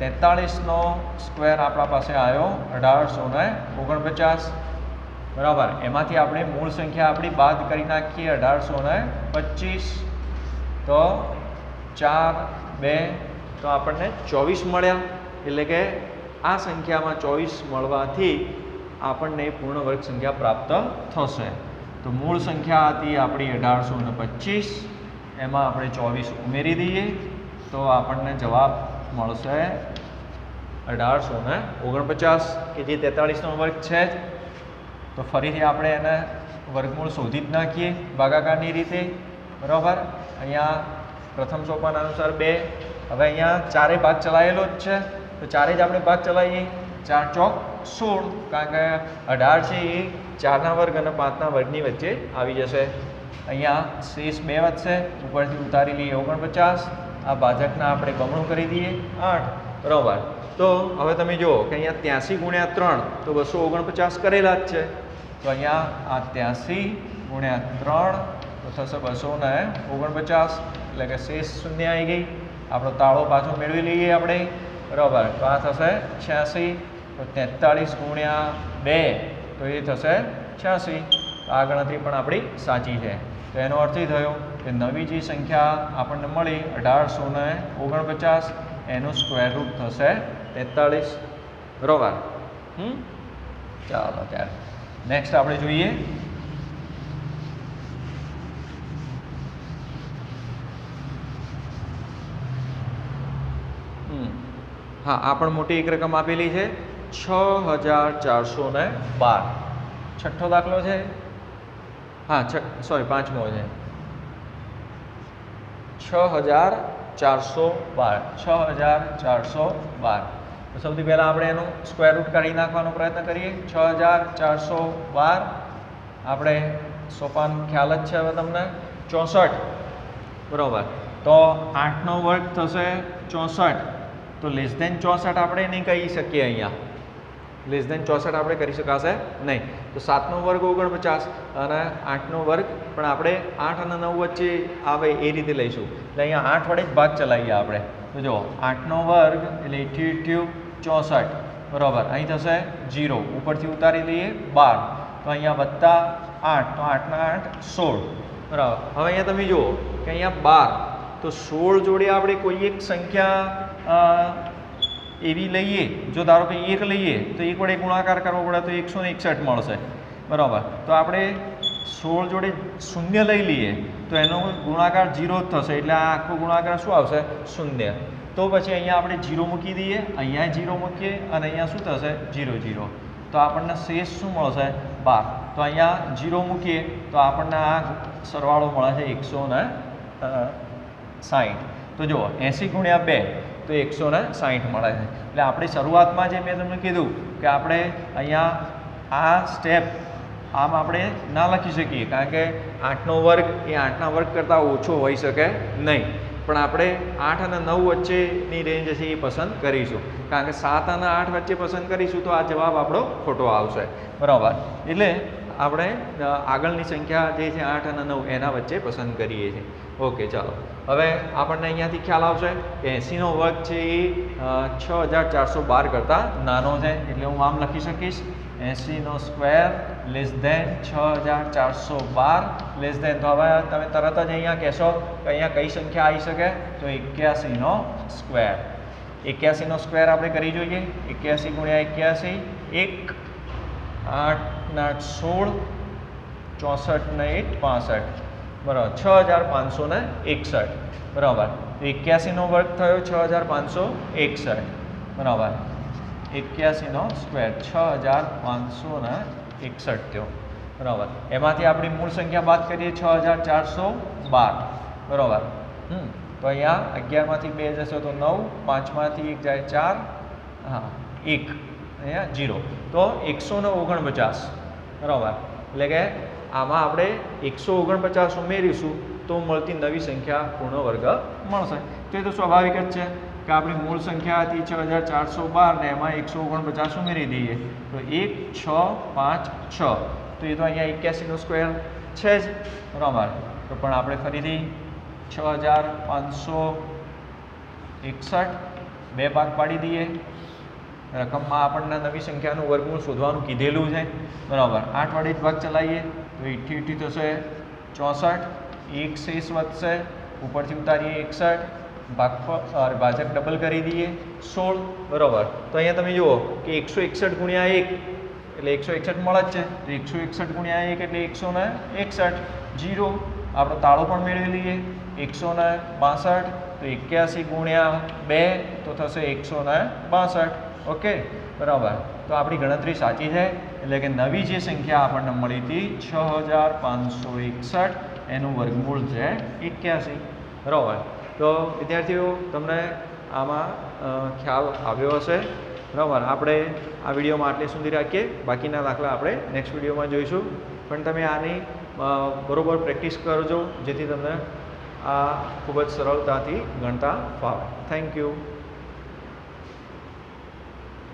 43નો સ્ક્વેર આપણા પાસે આવ્યો 1849. બરાબર. એમાંથી આપણે મૂળ સંખ્યા આપણી બાદ કરી નાખીએ 1825. તો 4, 2 તો આપણને 24 મળ્યા. એટલે કે આ સંખ્યામાં 24 મળવાથી આપણને પૂર્ણ વર્ગ સંખ્યા પ્રાપ્ત થશે. તો મૂળ સંખ્યા હતી આપણી 1825, એમાં આપણે 24 ઉમેરી દઈએ તો આપણને જવાબ મળશે 1849, કે જે 43નો વર્ગ છે જ. તો ફરીથી આપણે એને વર્ગમૂળ શોધી જ નાખીએ ભાગાકારની રીતે. બરાબર. અહીંયા પ્રથમ સોપાન અનુસાર 2. હવે અહીંયા 4 ભાગ ચલાવેલો જ છે, તો 4 જ આપણે ભાગ ચલાવીએ. 4 ચોક 16, કારણ કે 18 છે એ 4ના વર્ગ અને 5ના વર્ગની વચ્ચે આવી જશે. અહીંયા શેષ 2 વધશે, ઉપરથી ઉતારી લઈએ 49. આ ભાજકના આપણે બમણું કરી દઈએ 8. બરાબર. તો હવે તમે જુઓ કે અહીંયા 83 ગુણ્યા 3 તો 249 કરેલા જ છે. તો અહીંયા આ 83 ગુણ્યા 3 તો થશે 249, એટલે કે શેષ શૂન્ય આવી ગઈ. આપણો તાળો પાછો મેળવી લઈએ આપણે. બરાબર. તો આ થશે 86. તો 43 ગુણ્યા 2 તો એ થશે 86. આ ગણતરી પણ આપણી સાચી છે. તો એનો અર્થ એ થયો કે નવી જે સંખ્યા આપણને મળી 1849, એનું સ્ક્વેર રૂટ થશે 43. બરાબર. ચાલો ત્યારે નેક્સ્ટ આપણે જોઈએ હા, આ પણ મોટી એક રકમ આપેલી છે 6412. છઠ્ઠો દાખલો છે, હા સોરી પાંચમો છે 6412. 6412. તો સૌથી પહેલાં આપણે એનું સ્ક્વેર રૂટ કાઢી નાખવાનો પ્રયત્ન કરીએ. 6412 આપણે સોપાન ખ્યાલ જ છે હવે તમને 64 બરાબર. તો 8નો વર્ગ થશે 64. તો લેસ દેન 64 આપણે નહીં કહી શકીએ અહીંયા, લેસ દેન 64 આપણે કરી શકાશે નહીં. તો 7નો વર્ગ 49 અને 8નો વર્ગ પણ આપણે 8 અને 9 વચ્ચે આવે એ રીતે લઈશું. એટલે અહીંયા 8 વડે જ ભાગ ચલાવીએ આપણે. તો જુઓ 8નો વર્ગ એટલે 88 64 બરાબર. અહીં થશે 0, ઉપરથી ઉતારી દઈએ 12. તો અહીંયા વત્તા 8, તો 8ના 8 16 બરાબર. હવે અહીંયા તમે જુઓ કે અહીંયા 12, તો 16 જોડે આપણે કોઈ એક સંખ્યા એવી લઈએ, જો ધારો કે 1 લઈએ તો 1 વડે ગુણાકાર કરવો પડે તો 161 મળશે બરાબર. તો આપણે 16 જોડે શૂન્ય લઈ લઈએ તો એનો ગુણાકાર 0 જ થશે, એટલે આ આખો ગુણાકાર શું આવશે? 0. તો પછી અહીંયા આપણે 0 મૂકી દઈએ, અહીંયા 0 મૂકીએ અને અહીંયા શું થશે? 0 0. તો આપણને શેષ શું મળશે? 12. તો અહીંયા 0 મૂકીએ તો આપણને આ સરવાળો મળે છે 160. તો જુઓ 80 ગુણ્યા 2 તો 160 મળે છે. એટલે આપણે શરૂઆતમાં જે મેં તમને કીધું કે આપણે અહીંયા આ સ્ટેપ આમ આપણે ના લખી શકીએ, કારણ કે 8નો વર્ગ એ 8ના વર્ગ કરતાં ઓછો હોઈ શકે નહીં. પણ આપણે 8 અને 9 વચ્ચેની રેન્જ છે એ પસંદ કરીશું, કારણ કે 7 અને 8 વચ્ચે પસંદ કરીશું તો આ જવાબ આપણો ખોટો આવશે બરાબર. એટલે આપણે આગળની સંખ્યા જે છે 8 અને 9 એના વચ્ચે પસંદ કરીએ છીએ. ઓકે, ચાલો હવે આપણને અહીંયાથી ખ્યાલ આવશે કે 80નો વર્ગ છે એ 6412 કરતાં નાનો છે, એટલે હું આમ લખી શકીશ 80નો square less than 6412 less than. તો હવે તમે તરત જ અહીંયા કહેશો કે અહીંયા કઈ સંખ્યા આવી શકે? તો 81નો સ્ક્વેર. 81નો સ્ક્વેર આપણે કરી જોઈએ. 81 ગુણ્યા 81 1 8 ના 16 64 ને 8 65 બરાબર 6561 બરાબર. તો 81નો વર્ગ થયો 6561 બરાબર. 81નો સ્ક્વેર 6561 થયો બરાબર. એમાંથી આપણી મૂળ સંખ્યા બાદ કરીએ 6412 બરાબર. તો અહીંયા 11માંથી 2 જશે તો 9, 5માંથી 1 જાય 4, હા 1 અહીંયા 0. તો 149 બરાબર. એટલે કે આમાં આપણે 149 ઉમેરીશું તો મળતી નવી સંખ્યા પૂર્ણ વર્ગ મળશે. તો એ તો સ્વાભાવિક જ છે કે આપણી મૂળ સંખ્યા હતી 6412 ને એમાં 149 ઉમેરી દઈએ તો 1656. તો એ તો અહીંયા 81નો સ્ક્વેર છે જ બરાબર. તો પણ આપણે ફરીથી 6561 બે ભાગ પાડી દઈએ. રકમમાં આપણને નવી સંખ્યાનું વર્ગમૂળ શોધવાનું કીધેલું છે બરાબર. 8 વડે જ ભાગ ચલાવીએ તો 88 થશે 64, 1 શેષ વધશે, ઉપરથી ઉતારીએ 61, ભાજક ડબલ કરી દઈએ 16 બરાબર. તો અહીંયા તમે જુઓ કે 161 ગુણ્યા 1 એટલે 161 મળે જ છે. તો 161 ગુણ્યા 1 એટલે 161, 0 આપણો તાળો પણ મેળવી લઈએ 162. તો 81 ગુણ્યા 2 તો થશે 162. ઓકે બરાબર. તો આપણી ગણતરી સાચી છે, એટલે કે નવી જે સંખ્યા આપણને મળી હતી 6561 એનું વર્ગમૂળ છે 81 બરાબર. તો વિદ્યાર્થીઓ તમને આમાં ખ્યાલ આવ્યો હશે બરાબર. આપણે આ વિડીયોમાં આટલે સુધી રાખીએ, બાકીના દાખલા આપણે નેક્સ્ટ વિડીયોમાં જોઈશું. પણ તમે આની બરોબર પ્રેક્ટિસ કરજો જેથી તમને આ ખૂબ જ સરળતાથી ગણતા ફાવે. Thank you.